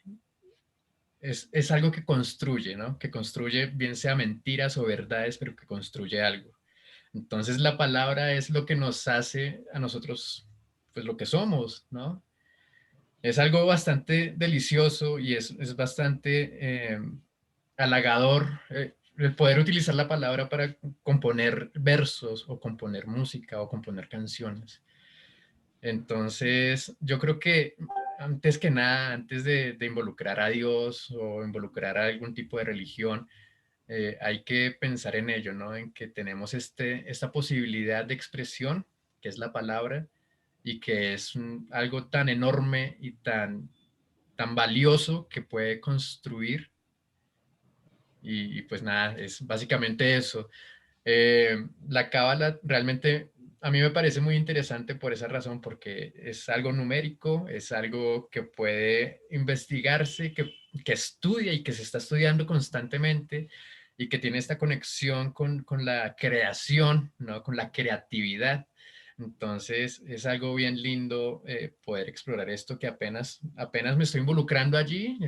S2: es algo que construye, ¿no? Que construye, bien sea mentiras o verdades, pero que construye algo. Entonces la palabra es lo que nos hace a nosotros, pues lo que somos, ¿no? Es algo bastante delicioso y es bastante halagador el poder utilizar la palabra para componer versos o componer música o componer canciones. Entonces, yo creo que antes que nada, antes de involucrar a Dios o involucrar a algún tipo de religión, hay que pensar en ello, ¿no? En que tenemos esta posibilidad de expresión, que es la palabra, y que es algo tan enorme y tan valioso que puede construir. Y pues nada, es básicamente eso. La cábala realmente a mí me parece muy interesante por esa razón, porque es algo numérico, es algo que puede investigarse, que estudia y que se está estudiando constantemente y que tiene esta conexión con la creación, ¿no? Con la creatividad. Entonces es algo bien lindo poder explorar esto que apenas me estoy involucrando allí.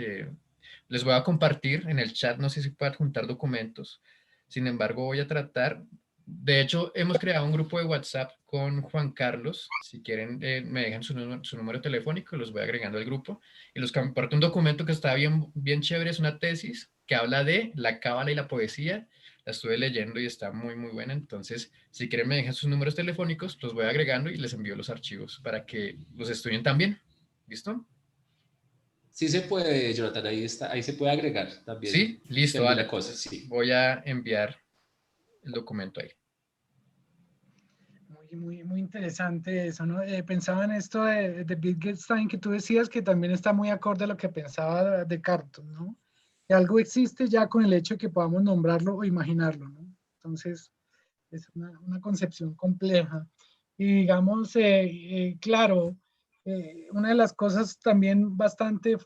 S2: Les voy a compartir en el chat, no sé si puedo adjuntar documentos. Sin embargo, voy a tratar, de hecho, hemos creado un grupo de WhatsApp con Juan Carlos. Si quieren, me dejan su número telefónico, los voy agregando al grupo. Y los comparto un documento que está bien chévere, es una tesis que habla de la cábala y la poesía. La estuve leyendo y está muy buena. Entonces, si quieren, me dejan sus números telefónicos, los voy agregando y les envío los archivos para que los estudien también. ¿Listo?
S4: Sí se puede, Jonathan, ahí está, ahí se puede agregar también
S2: Sí, listo, vale.
S4: alguna cosa,
S2: Entonces
S4: sí.
S2: voy a enviar el documento ahí.
S1: Muy interesante eso, ¿no? Pensaba en esto de Wittgenstein que tú decías que también está muy acorde a lo que pensaba Descartes, ¿no? Que algo existe ya con el hecho de que podamos nombrarlo o imaginarlo, ¿no? Entonces, es una concepción compleja. Y digamos, claro, una de las cosas también bastante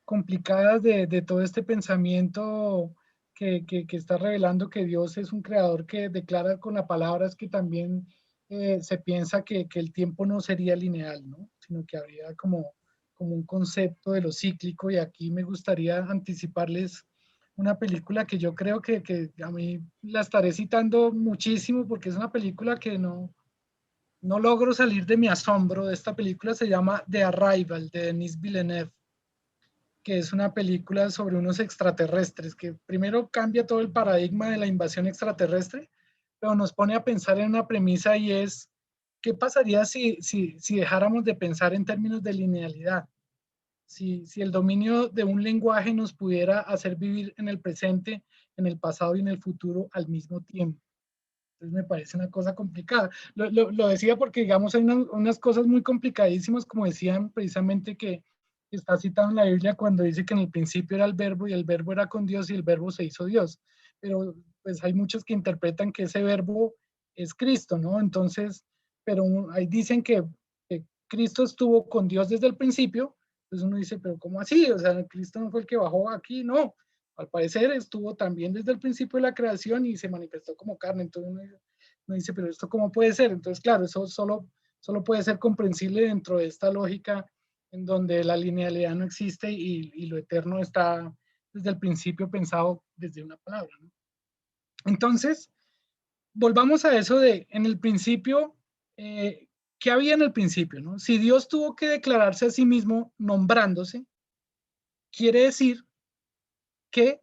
S1: complicadas de todo este pensamiento que está revelando que Dios es un creador que declara con la palabra es que también se piensa que el tiempo no sería lineal, ¿no? Sino que habría como un concepto de lo cíclico y aquí me gustaría anticiparles una película que yo creo que a mí la estaré citando muchísimo porque es una película que no logro salir de mi asombro de esta película. Se llama The Arrival de Denis Villeneuve, que es una película sobre unos extraterrestres, que primero cambia todo el paradigma de la invasión extraterrestre, pero nos pone a pensar en una premisa y es, ¿qué pasaría si dejáramos de pensar en términos de linealidad? Si el dominio de un lenguaje nos pudiera hacer vivir en el presente, en el pasado y en el futuro al mismo tiempo. Entonces me parece una cosa complicada. Lo decía porque, digamos, hay unas cosas muy complicadísimas, como decían precisamente que está citado en la Biblia cuando dice que en el principio era el verbo y el verbo era con Dios y el verbo se hizo Dios. Pero pues hay muchos que interpretan que ese verbo es Cristo, ¿no? Entonces, pero ahí dicen que Cristo estuvo con Dios desde el principio. Entonces uno dice, pero ¿cómo así? O sea, Cristo no fue el que bajó aquí, no. Al parecer estuvo también desde el principio de la creación y se manifestó como carne. Entonces uno dice, pero ¿esto cómo puede ser? Entonces, claro, eso solo puede ser comprensible dentro de esta lógica en donde la linealidad no existe y lo eterno está desde el principio pensado desde una palabra, ¿no? Entonces, volvamos a eso de en el principio, ¿qué había en el principio, no? Si Dios tuvo que declararse a sí mismo nombrándose, quiere decir que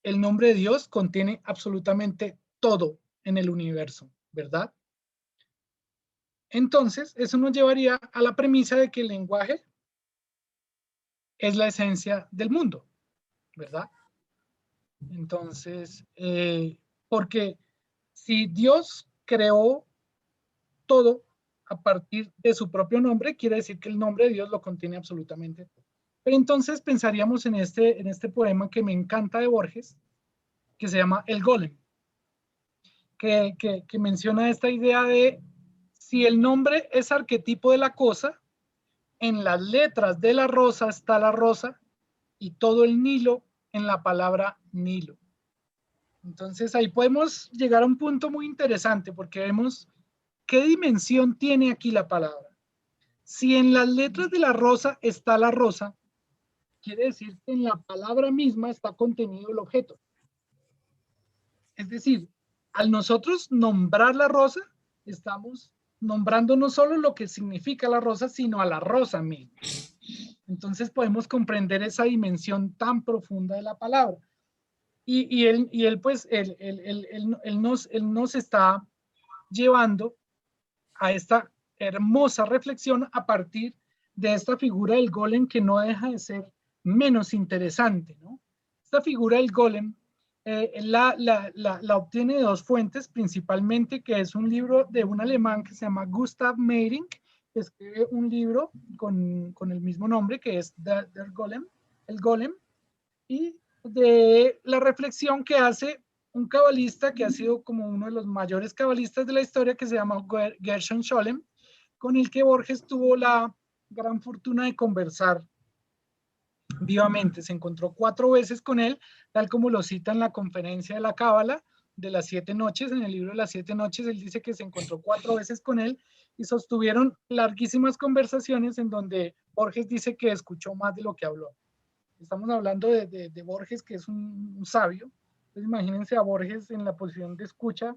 S1: el nombre de Dios contiene absolutamente todo en el universo, ¿verdad? Entonces, eso nos llevaría a la premisa de que el lenguaje es la esencia del mundo, ¿verdad? Entonces, porque si Dios creó todo a partir de su propio nombre, quiere decir que el nombre de Dios lo contiene absolutamente todo. Pero entonces pensaríamos en este poema que me encanta de Borges, que se llama El Golem, que menciona esta idea de si el nombre es arquetipo de la cosa, en las letras de la rosa está la rosa y todo el Nilo en la palabra Nilo. Entonces ahí podemos llegar a un punto muy interesante porque vemos qué dimensión tiene aquí la palabra. Si en las letras de la rosa está la rosa, quiere decir que en la palabra misma está contenido el objeto. Es decir, al nosotros nombrar la rosa, estamos nombrando no solo lo que significa la rosa, sino a la rosa misma. Entonces podemos comprender esa dimensión tan profunda de la palabra. Y él nos está llevando a esta hermosa reflexión a partir de esta figura del golem que no deja de ser menos interesante, ¿no? Esta figura del golem la obtiene de dos fuentes, principalmente, que es un libro de un alemán que se llama Gustav Meyrink, que escribe un libro con el mismo nombre, que es Der Golem, el golem, y de la reflexión que hace un cabalista que ha sido como uno de los mayores cabalistas de la historia, que se llama Gershon Scholem, con el que Borges tuvo la gran fortuna de conversar vivamente. Se encontró 4 veces con él, tal como lo cita en la conferencia de la Cábala de las 7 noches, en el libro de las 7 noches, él dice que se encontró 4 veces con él y sostuvieron larguísimas conversaciones en donde Borges dice que escuchó más de lo que habló. Estamos hablando de Borges, que es un sabio. Entonces imagínense a Borges en la posición de escucha,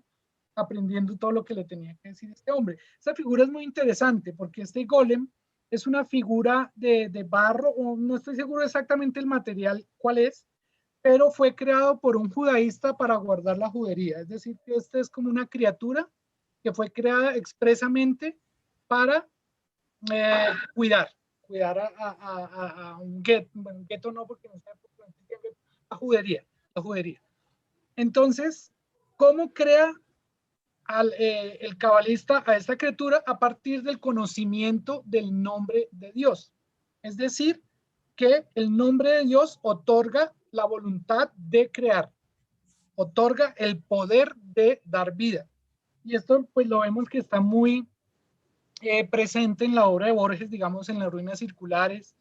S1: aprendiendo todo lo que le tenía que decir este hombre. Esta figura es muy interesante porque este golem es una figura de barro, o no estoy seguro exactamente el material cuál es, pero fue creado por un judaísta para guardar la judería. Es decir, que esta es como una criatura que fue creada expresamente para cuidar a un gueto, bueno, un gueto no, porque no sé, a judería. Entonces, ¿cómo crea el cabalista a esta criatura? A partir del conocimiento del nombre de Dios. Es decir, que el nombre de Dios otorga la voluntad de crear, otorga el poder de dar vida. Y esto pues lo vemos que está muy presente en la obra de Borges, digamos en las ruinas circulares,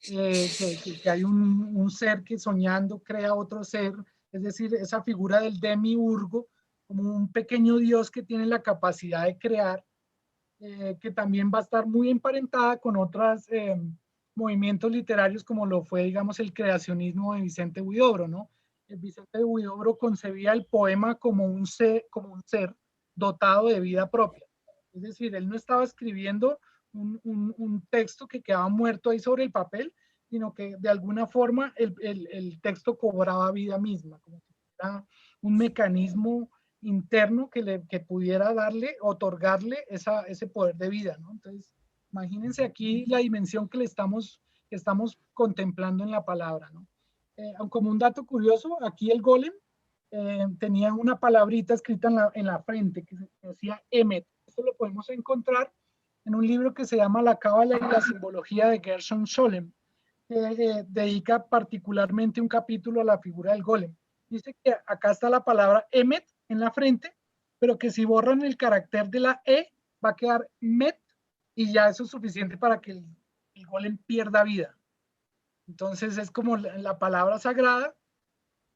S1: que hay un ser que soñando crea otro ser, es decir, esa figura del demiurgo, como un pequeño dios que tiene la capacidad de crear, que también va a estar muy emparentada con otros movimientos literarios como lo fue, digamos, el creacionismo de Vicente Huidobro, ¿no? Vicente Huidobro concebía el poema como un ser dotado de vida propia. Es decir, él no estaba escribiendo un texto que quedaba muerto ahí sobre el papel, sino que de alguna forma el texto cobraba vida misma, como si fuera un mecanismo interno que pudiera otorgarle ese poder de vida, ¿no? Entonces, imagínense aquí la dimensión que estamos contemplando en la palabra, ¿no? Como un dato curioso, aquí el golem tenía una palabrita escrita en la frente que decía Emet. Esto lo podemos encontrar en un libro que se llama La Cábala y la Simbología de Gershon Scholem, que dedica particularmente un capítulo a la figura del golem. Dice que acá está la palabra Emet en la frente, pero que si borran el carácter de la E, va a quedar Met, y ya eso es suficiente para que el golem pierda vida. Entonces es como la palabra sagrada,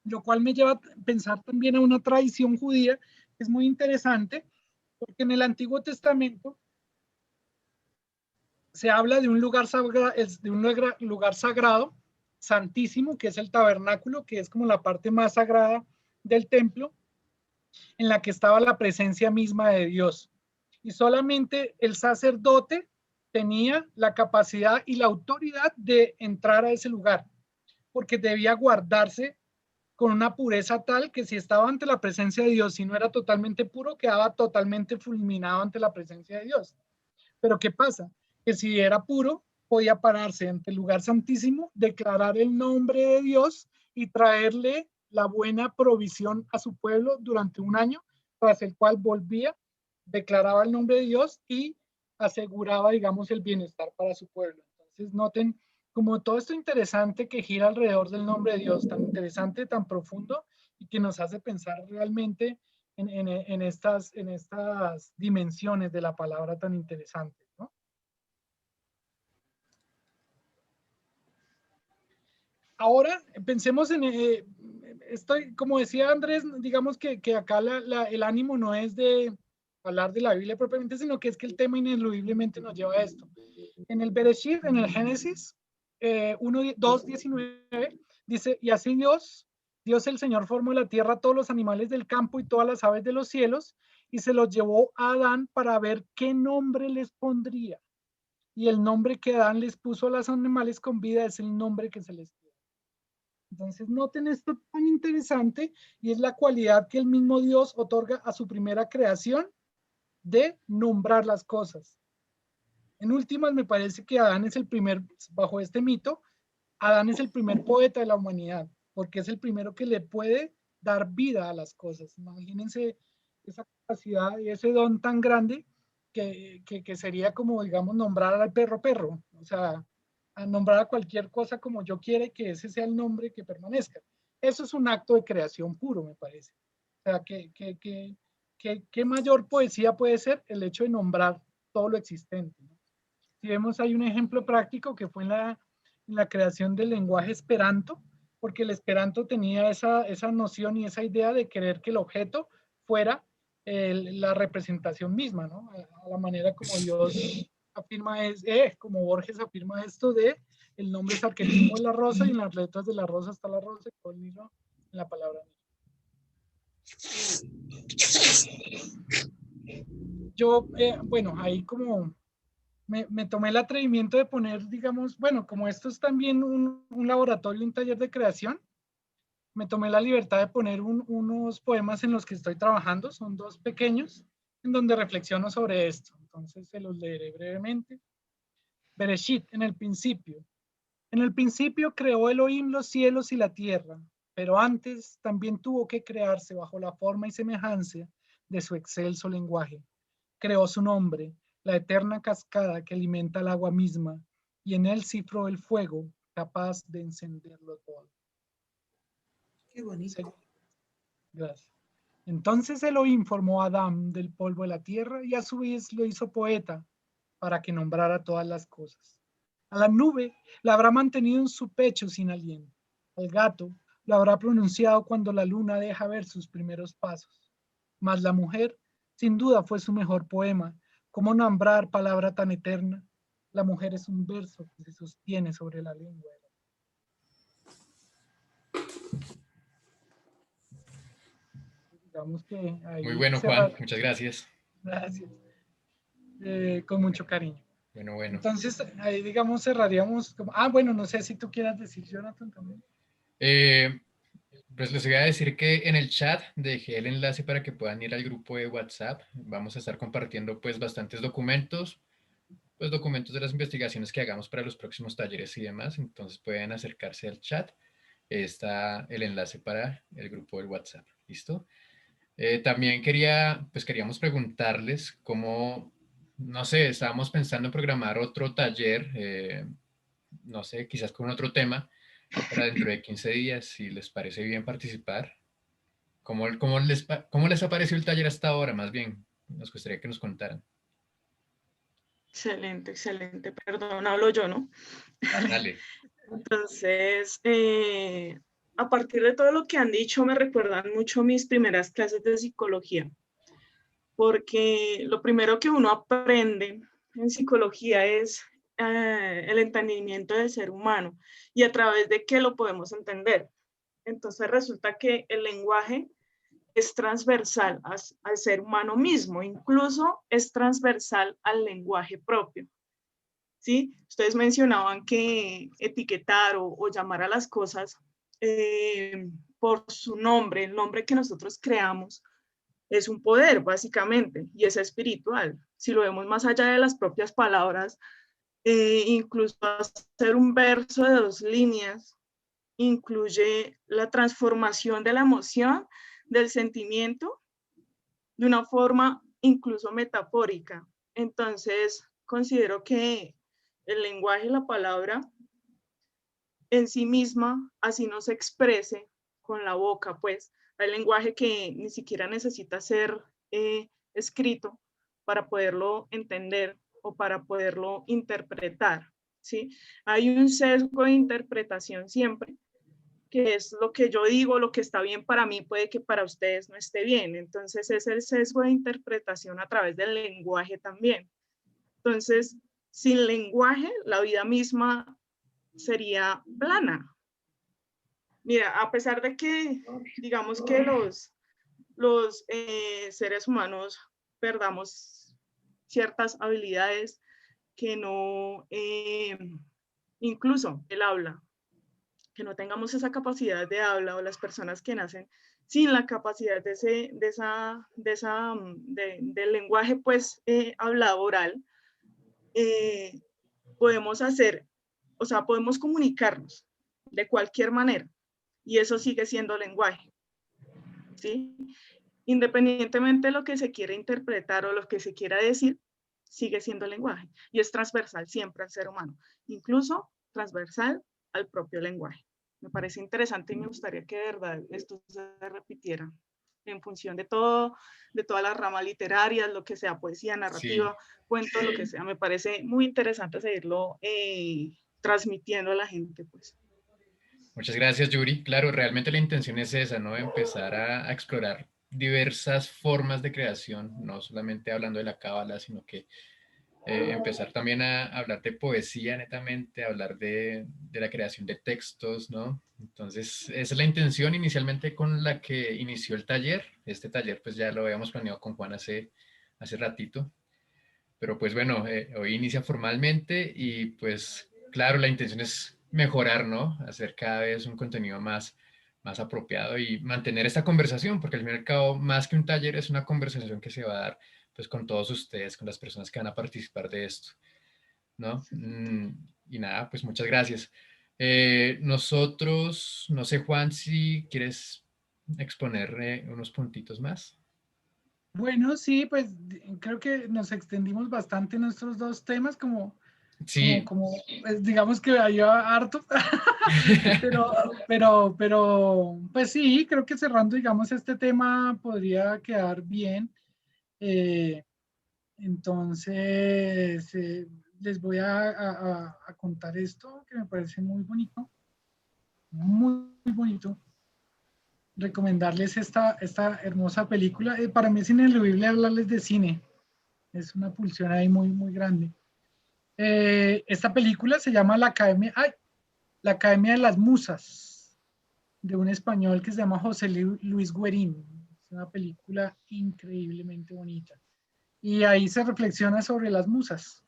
S1: lo cual me lleva a pensar también a una tradición judía que es muy interesante, porque en el Antiguo Testamento se habla de un lugar sagrado, santísimo, que es el tabernáculo, que es como la parte más sagrada del templo, en la que estaba la presencia misma de Dios. Y solamente el sacerdote tenía la capacidad y la autoridad de entrar a ese lugar, porque debía guardarse con una pureza tal que si estaba ante la presencia de Dios, si no era totalmente puro, quedaba totalmente fulminado ante la presencia de Dios. Pero ¿qué pasa? Que si era puro, podía pararse ante el lugar santísimo, declarar el nombre de Dios y traerle la buena provisión a su pueblo durante un año, tras el cual volvía, declaraba el nombre de Dios y aseguraba, digamos, el bienestar para su pueblo. Entonces, noten como todo esto interesante que gira alrededor del nombre de Dios, tan interesante, tan profundo, y que nos hace pensar realmente en estas dimensiones de la palabra tan interesantes, ¿no? Ahora pensemos en, como decía Andrés, digamos que acá el ánimo no es de hablar de la Biblia propiamente, sino que es que el tema ineludiblemente nos lleva a esto. En el Bereshit, en el Génesis 2:19, dice, y así Dios el Señor formó la tierra, todos los animales del campo y todas las aves de los cielos, y se los llevó a Adán para ver qué nombre les pondría. Y el nombre que Adán les puso a los animales con vida es el nombre que se les dio. Entonces, noten esto tan interesante, y es la cualidad que el mismo Dios otorga a su primera creación de nombrar las cosas. En últimas, me parece que Adán es el primer, bajo este mito, Adán es el primer poeta de la humanidad, porque es el primero que le puede dar vida a las cosas. Imagínense esa capacidad y ese don tan grande que sería como, digamos, nombrar al perro perro, o sea, a nombrar a cualquier cosa como yo quiera, que ese sea el nombre que permanezca. Eso es un acto de creación puro, me parece. O sea, ¿qué mayor poesía puede ser el hecho de nombrar todo lo existente, ¿no? Si vemos, hay un ejemplo práctico que fue en la creación del lenguaje Esperanto, porque el Esperanto tenía esa noción y esa idea de querer que el objeto fuera la representación misma, ¿no? A la manera como Dios afirma, como Borges afirma esto de el nombre es arquetipo de la rosa, y en las letras de la rosa está la rosa, y todo el hilo en la palabra. Yo, bueno, ahí como me tomé el atrevimiento de poner, digamos, bueno, como esto es también un laboratorio, un taller de creación, me tomé la libertad de poner unos poemas en los que estoy trabajando, son dos pequeños, en donde reflexiono sobre esto. Entonces se los leeré brevemente. Bereshit, en el principio. En el principio creó Elohim los cielos y la tierra, pero antes también tuvo que crearse bajo la forma y semejanza de su excelso lenguaje. Creó su nombre, la eterna cascada que alimenta el agua misma, y en él cifró el fuego capaz de encenderlo todo.
S5: Qué bonito.
S1: Sí. Gracias. Entonces Elohim formó a Adán del polvo de la tierra y a su vez lo hizo poeta para que nombrara todas las cosas. A la nube la habrá mantenido en su pecho sin aliento. Al gato lo habrá pronunciado cuando la luna deja ver sus primeros pasos. Mas la mujer, sin duda, fue su mejor poema. ¿Cómo nombrar palabra tan eterna? La mujer es un verso que se sostiene sobre la lengua. Digamos que ahí
S2: Muy bueno, Juan, muchas gracias.
S1: Gracias. Con mucho cariño.
S2: Bueno.
S1: Entonces, ahí digamos cerraríamos. Bueno, no sé si tú quieras decir, Jonathan, también.
S2: Pues les voy a decir que en el chat dejé el enlace para que puedan ir al grupo de WhatsApp. Vamos a estar compartiendo pues bastantes documentos, pues documentos de las investigaciones que hagamos para los próximos talleres y demás. Entonces pueden acercarse al chat. Está el enlace para el grupo del WhatsApp. ¿Listo? También queríamos preguntarles cómo, no sé, estábamos pensando en programar otro taller, no sé, quizás con otro tema, para dentro de 15 días, si les parece bien participar. ¿Cómo les ha parecido el taller hasta ahora? Más bien, nos gustaría que nos contaran.
S6: Excelente, excelente. Perdón, hablo yo, ¿no?
S2: Dale.
S6: Entonces, a partir de todo lo que han dicho, me recuerdan mucho mis primeras clases de psicología, porque lo primero que uno aprende en psicología es el entendimiento del ser humano y a través de qué lo podemos entender. Entonces resulta que el lenguaje es transversal al ser humano mismo, incluso es transversal al lenguaje propio. ¿Sí? Ustedes mencionaban que etiquetar o llamar a las cosas por su nombre, el nombre que nosotros creamos, es un poder básicamente y es espiritual. Si lo vemos más allá de las propias palabras, incluso hacer un verso de 2 líneas incluye la transformación de la emoción, del sentimiento, de una forma incluso metafórica. Entonces, considero que el lenguaje, la palabra en sí misma, así no se exprese con la boca, pues hay lenguaje que ni siquiera necesita ser escrito para poderlo entender o para poderlo interpretar, ¿sí? Hay un sesgo de interpretación siempre que es lo que yo digo, lo que está bien para mí, puede que para ustedes no esté bien. Entonces es el sesgo de interpretación a través del lenguaje también. Entonces, sin lenguaje, la vida misma sería plana. Mira, a pesar de que, digamos que los seres humanos perdamos ciertas habilidades que no, incluso el habla, que no tengamos esa capacidad de habla, o las personas que nacen sin la capacidad del lenguaje pues hablado oral, podemos hacer, o sea, podemos comunicarnos de cualquier manera y eso sigue siendo lenguaje, ¿sí? Independientemente de lo que se quiera interpretar o lo que se quiera decir, sigue siendo lenguaje y es transversal siempre al ser humano, incluso transversal al propio lenguaje. Me parece interesante y me gustaría que de verdad esto se repitiera en función de todo, de todas las ramas literarias, lo que sea poesía, narrativa, cuento, lo que sea. Me parece muy interesante seguirlo transmitiendo a la gente, pues.
S2: Muchas gracias, Yuri. Claro, realmente la intención es esa, ¿no? Empezar a explorar diversas formas de creación, no solamente hablando de la cábala, sino que empezar también a hablar de poesía netamente, hablar de la creación de textos, ¿no? Entonces, esa es la intención inicialmente con la que inició el taller. Este taller pues ya lo habíamos planeado con Juan hace ratito, pero pues bueno, hoy inicia formalmente y pues claro, la intención es mejorar, ¿no? Hacer cada vez un contenido más apropiado y mantener esta conversación, porque al fin y al cabo, más que un taller, es una conversación que se va a dar pues con todos ustedes, con las personas que van a participar de esto, ¿no? Y nada, pues muchas gracias. Nosotros, no sé, Juan, si quieres exponer unos puntitos más.
S1: Bueno, sí, pues creo que nos extendimos bastante en nuestros dos temas,
S2: Sí,
S1: pues, digamos que había harto, pues sí, creo que cerrando, digamos, este tema podría quedar bien. Eh, entonces, les voy a contar esto que me parece muy bonito, muy, muy bonito. Recomendarles esta hermosa película. Para mí es ineludible hablarles de cine. Es una pulsión ahí muy, muy grande. Esta película se llama La Academia de las Musas, de un español que se llama José Luis Guerín. Es una película increíblemente bonita. Y ahí se reflexiona sobre las musas,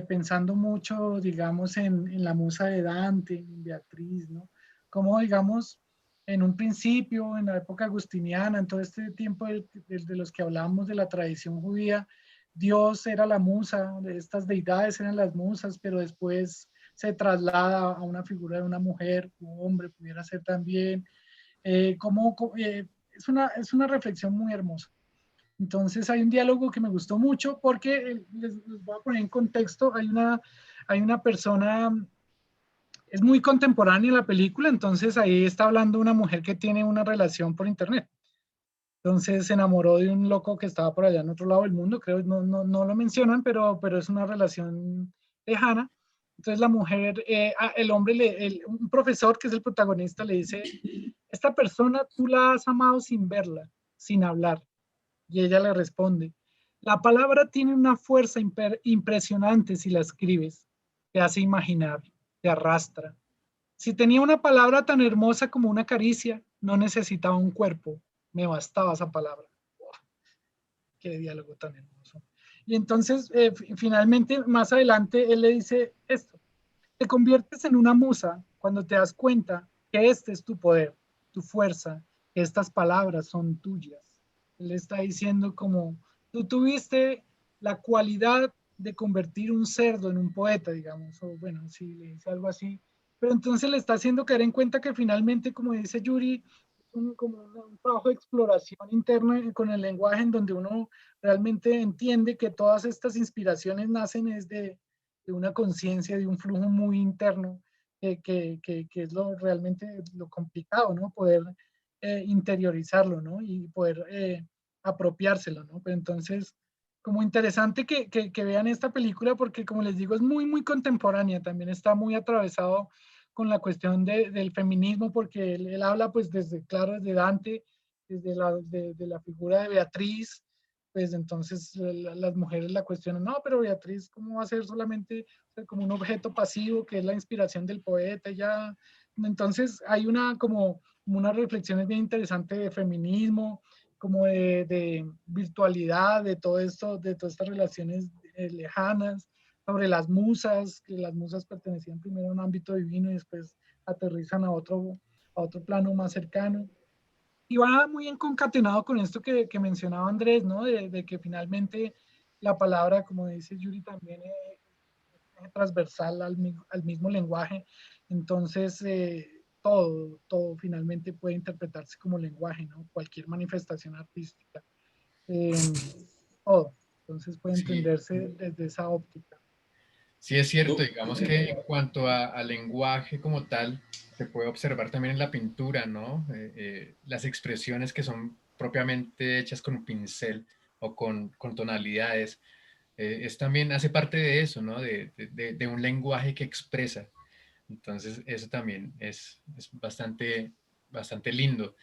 S1: pensando mucho, digamos, en la musa de Dante, en Beatriz, ¿no? Como, digamos, en un principio, en la época agustiniana, en todo este tiempo de los que hablamos de la tradición judía, Dios era la musa, de estas deidades eran las musas, pero después se traslada a una figura de una mujer, un hombre pudiera ser también. Es una reflexión muy hermosa. Entonces hay un diálogo que me gustó mucho porque les voy a poner en contexto, hay una persona, es muy contemporánea en la película, entonces ahí está hablando una mujer que tiene una relación por internet. Entonces se enamoró de un loco que estaba por allá en otro lado del mundo, creo, no lo mencionan, pero es una relación lejana. Entonces la mujer, el hombre, un profesor que es el protagonista le dice, esta persona tú la has amado sin verla, sin hablar. Y ella le responde, la palabra tiene una fuerza impresionante si la escribes, te hace imaginar, te arrastra. Si tenía una palabra tan hermosa como una caricia, no necesitaba un cuerpo, me bastaba esa palabra. ¡Wow! Qué diálogo tan hermoso. Y entonces, finalmente, más adelante, él le dice esto, te conviertes en una musa cuando te das cuenta que este es tu poder, tu fuerza, que estas palabras son tuyas. Él está diciendo como, tú tuviste la cualidad de convertir un cerdo en un poeta, digamos, o bueno, si le dice algo así, pero entonces le está haciendo caer en cuenta que finalmente, como dice Yuri, como un trabajo de exploración interna con el lenguaje en donde uno realmente entiende que todas estas inspiraciones nacen desde de una conciencia, de un flujo muy interno, que es realmente lo complicado, ¿no? Poder interiorizarlo, ¿no? Y poder apropiárselo, ¿no? Pero entonces, como interesante que vean esta película porque, como les digo, es muy, muy contemporánea, también está muy atravesado con la cuestión del feminismo, porque él habla pues desde Dante, de la figura de Beatriz, pues entonces las mujeres la cuestionan, no, pero Beatriz, ¿cómo va a ser solamente como un objeto pasivo que es la inspiración del poeta? Ya, entonces hay como una reflexión bien interesante de feminismo, como de virtualidad, de todo esto, de todas estas relaciones lejanas, sobre las musas, que las musas pertenecían primero a un ámbito divino y después aterrizan a otro plano más cercano. Y va muy en concatenado con esto que mencionaba Andrés, ¿no? De que finalmente la palabra, como dice Yuri, también es transversal al mismo lenguaje. Entonces, todo finalmente puede interpretarse como lenguaje, ¿no? Cualquier manifestación artística. Todo. Entonces puede
S2: Sí,
S1: entenderse desde esa óptica.
S2: sí es cierto, digamos que en cuanto al lenguaje como tal, se puede observar también en la pintura, ¿no? Las expresiones que son propiamente hechas con un pincel o con tonalidades, es también hace parte de eso, ¿no? De un lenguaje que expresa. Entonces, eso también es bastante lindo.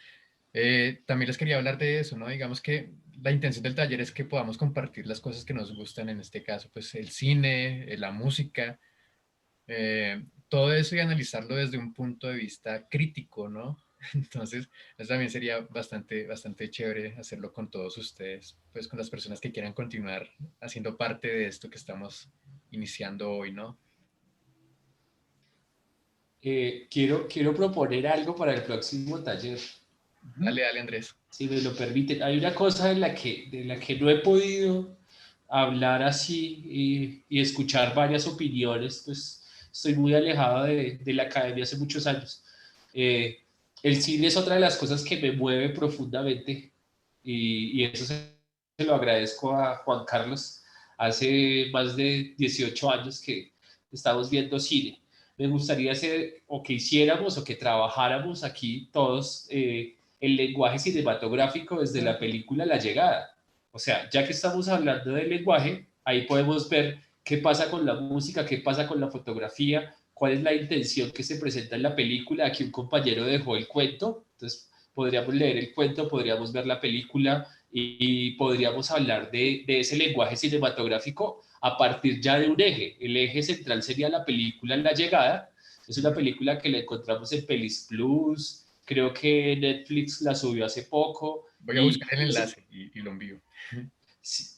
S2: También les quería hablar de eso, ¿no? Digamos que la intención del taller es que podamos compartir las cosas que nos gustan, en este caso, pues el cine, la música, todo eso y analizarlo desde un punto de vista crítico, ¿no? Entonces, eso también sería bastante chévere hacerlo con todos ustedes, pues con las personas que quieran continuar haciendo parte de esto que estamos iniciando hoy, ¿no?
S4: Quiero proponer algo para el próximo taller,
S2: Dale, Andrés.
S4: si me lo permiten. Hay una cosa de la que no he podido hablar así y escuchar varias opiniones, pues estoy muy alejado de la academia hace muchos años. Eh, el cine es otra de las cosas que me mueve profundamente y eso se lo agradezco a Juan Carlos. Hace más de 18 años que estamos viendo cine. Me gustaría hacer o que hiciéramos o que trabajáramos aquí todos el lenguaje cinematográfico desde la película La Llegada. O sea, ya que estamos hablando del lenguaje, ahí podemos ver qué pasa con la música, qué pasa con la fotografía, cuál es la intención que se presenta en la película. Aquí un compañero dejó el cuento, entonces podríamos leer el cuento, podríamos ver la película y podríamos hablar de ese lenguaje cinematográfico a partir ya de un eje. El eje central sería la película La Llegada. Es una película que la encontramos en Pelis Plus, creo que Netflix la subió hace poco.
S2: Voy a buscar el enlace y lo envío.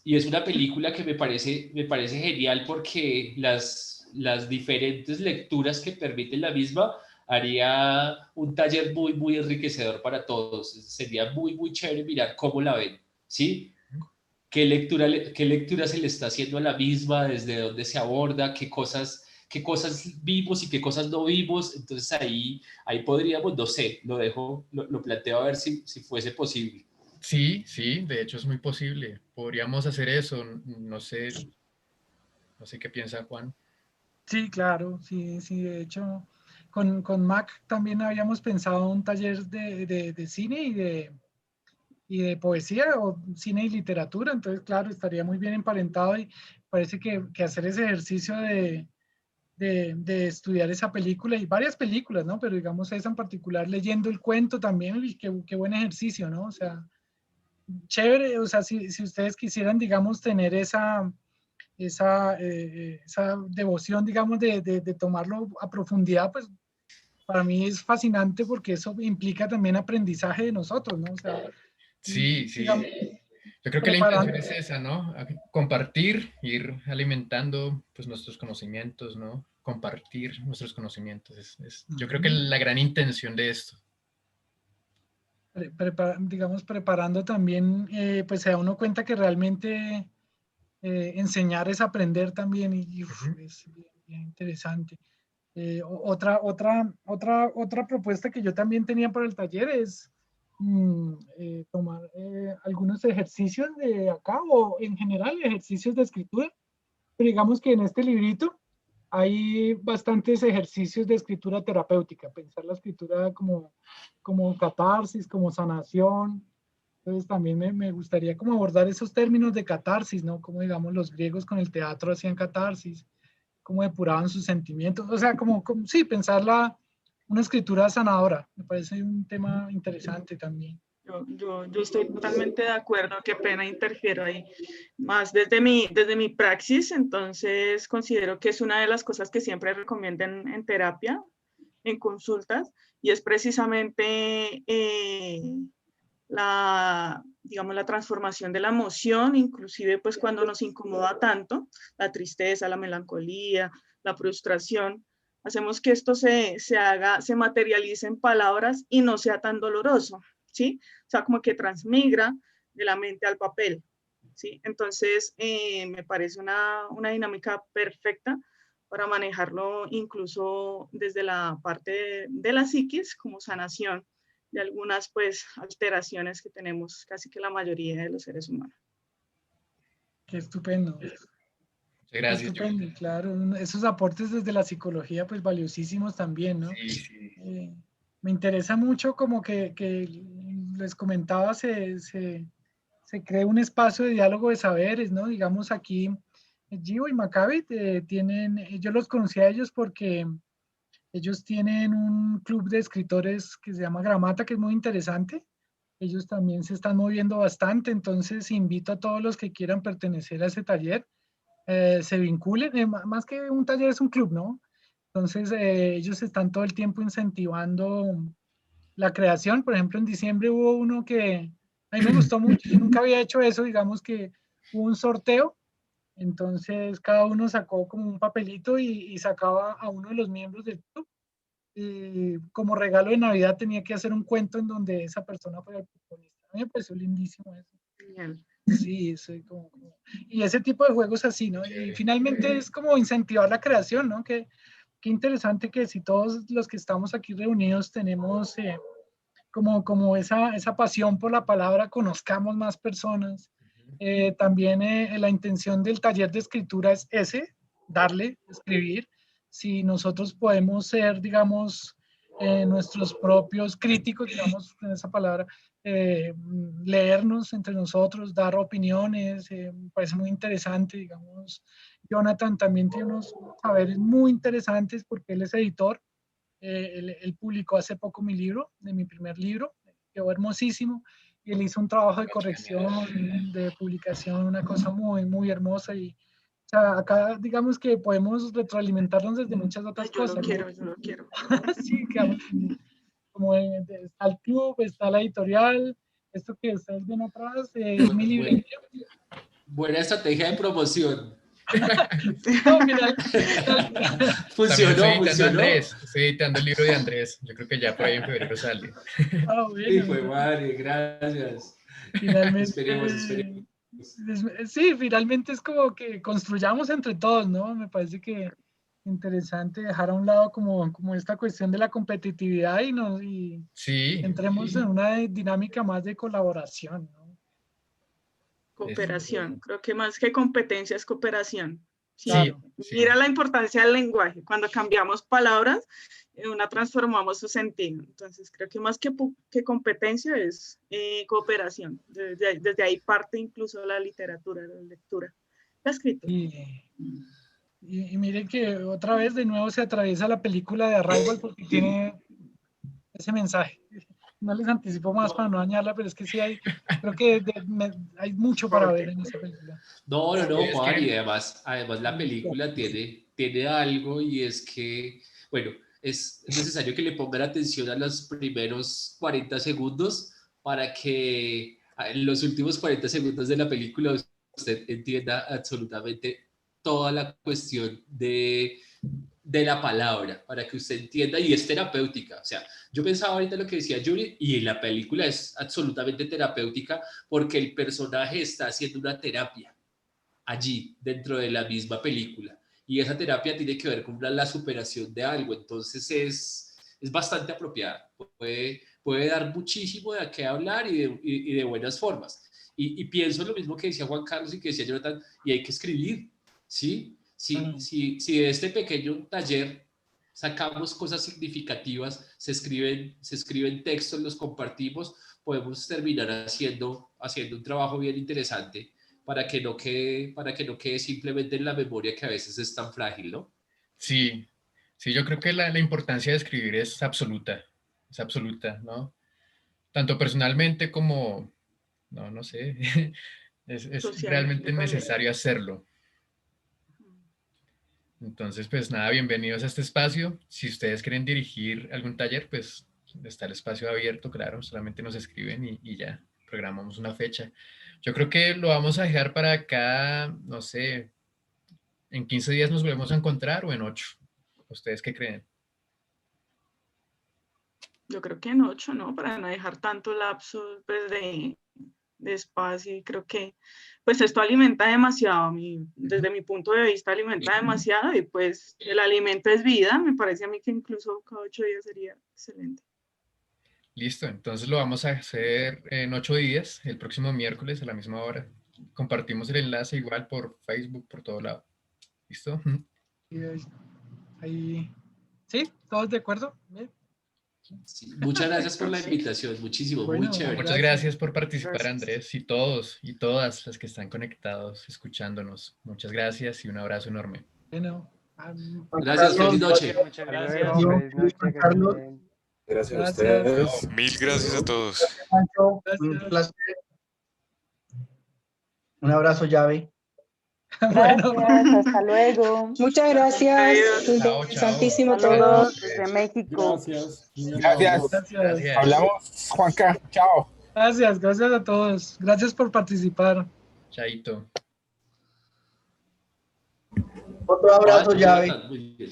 S4: Y es una película que me parece genial porque las diferentes lecturas que permite la misma haría un taller muy enriquecedor para todos. Sería muy chévere mirar cómo la ven, ¿sí? ¿Qué lectura se le está haciendo a la misma? ¿Desde dónde se aborda? ¿Qué cosas vimos y qué cosas no vimos? Entonces ahí podríamos, no sé, lo planteo a ver si fuese posible.
S2: Sí, de hecho es muy posible. Podríamos hacer eso. No sé qué piensa Juan.
S1: Sí, claro, sí, de hecho, con Mac también habíamos pensado un taller de cine y de poesía o cine y literatura, entonces, claro, estaría muy bien emparentado y parece que hacer ese ejercicio de estudiar esa película y varias películas, ¿no? Pero digamos esa en particular, leyendo el cuento también, y qué buen ejercicio, ¿no? O sea, chévere, o sea, si ustedes quisieran, digamos, tener esa devoción, digamos, de tomarlo a profundidad, pues para mí es fascinante porque eso implica también aprendizaje de nosotros, ¿no? O sea,
S2: Sí.
S1: digamos,
S2: Yo creo que la
S1: preparando.
S2: intención es esa, ¿no? Compartir, ir alimentando pues nuestros conocimientos, ¿no? Compartir nuestros conocimientos. Yo creo que la gran intención de esto.
S1: Digamos, preparando también, pues se da uno cuenta que realmente enseñar es aprender también y es bien interesante. Otra propuesta que yo también tenía para el taller es tomar algunos ejercicios de acá o en general ejercicios de escritura. Pero digamos que en este librito hay bastantes ejercicios de escritura terapéutica, pensar la escritura como catarsis, como sanación. Entonces también me gustaría como abordar esos términos de catarsis, ¿no? Como digamos los griegos con el teatro hacían catarsis, cómo depuraban sus sentimientos, o sea, sí, pensar una escritura sanadora. Me parece un tema interesante también.
S6: Yo estoy totalmente de acuerdo, qué pena interfiero ahí. Más desde mi praxis, entonces considero que es una de las cosas que siempre recomiendo en terapia, en consultas, y es precisamente digamos, la transformación de la emoción, inclusive pues cuando nos incomoda tanto, la tristeza, la melancolía, la frustración, hacemos que esto se materialice en palabras y no sea tan doloroso, ¿sí? O sea, como que transmigra de la mente al papel, ¿sí? Entonces, me parece una dinámica perfecta para manejarlo incluso desde la parte de la psiquis como sanación de algunas pues alteraciones que tenemos casi que la mayoría de los seres humanos.
S1: Qué estupendo.
S2: Muchas gracias.
S1: Estupendo, claro. Esos aportes desde la psicología, pues valiosísimos también, ¿no?
S2: Sí, sí.
S1: Me interesa mucho como que les comentaba, se crea un espacio de diálogo de saberes, ¿no? Digamos aquí, Gio y Maccabi tienen, yo los conocí a ellos porque ellos tienen un club de escritores que se llama Gramata, que es muy interesante. Ellos también se están moviendo bastante, entonces invito a todos los que quieran pertenecer a ese taller, se vinculen, más que un taller es un club, ¿no? Entonces ellos están todo el tiempo incentivando la creación. Por ejemplo, en diciembre hubo uno que a mí me gustó mucho, yo nunca había hecho eso, digamos que hubo un sorteo, entonces cada uno sacó como un papelito y sacaba a uno de los miembros del club. Y como regalo de Navidad tenía que hacer un cuento en donde esa persona fuera el protagonista. A mí me pareció lindísimo eso.
S6: Genial.
S1: Sí, y ese tipo de juegos así, ¿no? Y finalmente es como incentivar la creación, ¿no? Qué interesante que si todos los que estamos aquí reunidos tenemos como esa pasión por la palabra, conozcamos más personas. También la intención del taller de escritura es escribir. Si nosotros podemos ser, digamos, nuestros propios críticos, digamos, en esa palabra, leernos entre nosotros, dar opiniones, me parece muy interesante, digamos. Jonathan también tiene unos saberes muy interesantes porque él es editor. Él publicó hace poco mi libro, de mi primer libro, quedó hermosísimo, y él hizo un trabajo de corrección, de publicación, una cosa muy, muy hermosa. Y o sea, acá digamos que podemos retroalimentarnos desde muchas otras cosas.
S6: Yo lo quiero.
S1: Sí, como está el club, está la editorial, esto que ustedes ven atrás, es mi librería.
S4: Buena estrategia de promoción.
S1: No, mira,
S4: Funcionó.
S2: Andrés, estoy editando el libro de Andrés. Yo creo que ya por ahí en febrero sale.
S4: Sí, fue madre, gracias.
S1: Finalmente,
S4: Esperemos.
S1: Sí, finalmente es como que construyamos entre todos, ¿no? Me parece que interesante dejar a un lado como esta cuestión de la competitividad y
S2: Sí.
S1: entremos en una dinámica más de colaboración, ¿no?
S6: Cooperación. Creo que más que competencia es cooperación. Sí.
S1: Claro.
S6: Mira la importancia del lenguaje. Cuando cambiamos palabras, transformamos su sentido. Entonces, creo que más que competencia es cooperación. Desde ahí parte incluso la literatura, la lectura, la escritura.
S1: Y miren que otra vez de nuevo se atraviesa la película de Arrival porque tiene ese mensaje. No les anticipo más para no dañarla, pero es que sí creo que hay mucho para ver en esa película.
S4: No, Juan, y además la película tiene algo, y es que, bueno, es necesario que le pongan atención a los primeros 40 segundos para que en los últimos 40 segundos de la película usted entienda absolutamente toda la cuestión de la palabra, para que usted entienda, y es terapéutica. O sea, yo pensaba ahorita lo que decía Yuri, y la película es absolutamente terapéutica porque el personaje está haciendo una terapia allí, dentro de la misma película, y esa terapia tiene que ver con la superación de algo. Entonces es bastante apropiada, puede dar muchísimo de qué hablar y de buenas formas. Y pienso lo mismo que decía Juan Carlos y que decía Jonathan, y hay que escribir, ¿sí? Si de este pequeño taller sacamos cosas significativas, se escriben textos, los compartimos, podemos terminar haciendo un trabajo bien interesante para que no quede simplemente en la memoria, que a veces es tan frágil, ¿no?
S2: Sí, Sí, yo creo que la importancia de escribir es absoluta, ¿no? Tanto personalmente como, no sé, es
S6: Socialmente
S2: realmente
S6: también.
S2: necesario hacerlo. Entonces, pues nada, bienvenidos a este espacio. Si ustedes quieren dirigir algún taller, pues está el espacio abierto, claro, solamente nos escriben y ya, programamos una fecha. Yo creo que lo vamos a dejar para acá, no sé, en 15 días nos volvemos a encontrar o en 8. ¿Ustedes qué creen?
S6: Yo creo que en 8, ¿no? Para no dejar tanto lapso pues, de espacio. Y creo que pues esto alimenta demasiado. Desde mi punto de vista alimenta demasiado y pues el alimento es vida. Me parece a mí que incluso cada 8 días sería excelente.
S2: Listo, entonces lo vamos a hacer en 8 días, el próximo miércoles a la misma hora. Compartimos el enlace igual por Facebook, por todo lado. ¿Listo?
S1: Y ahí, ¿sí? ¿Todos de acuerdo? ¿Bien?
S4: Sí, muchas gracias por la invitación, muchísimo, muy
S1: Bueno,
S4: chévere.
S2: Muchas gracias por participar,
S3: Gracias.
S2: Andrés, y todos y todas las que están conectados, escuchándonos. Muchas gracias y un abrazo enorme.
S1: Bueno,
S4: Gracias, feliz noche.
S3: Muchas
S6: Gracias.
S3: gracias. Feliz noche, que estén bien.
S7: Gracias a
S1: Gracias.
S7: ustedes.
S8: Mil gracias a todos.
S9: Pancho, un
S1: Gracias.
S9: placer. Un abrazo, llave.
S1: Bueno,
S10: Gracias, hasta luego.
S5: Muchas gracias.
S6: Adiós.
S2: Chao, chao.
S5: Interesantísimo todo.
S10: Saludos desde México.
S7: Gracias.
S1: gracias.
S2: Gracias.
S7: Hablamos, Juanca. Chao.
S1: Gracias a todos. Gracias por participar.
S2: Chaito.
S9: Otro abrazo,
S4: Jonathan,
S9: llave.
S4: muy bien.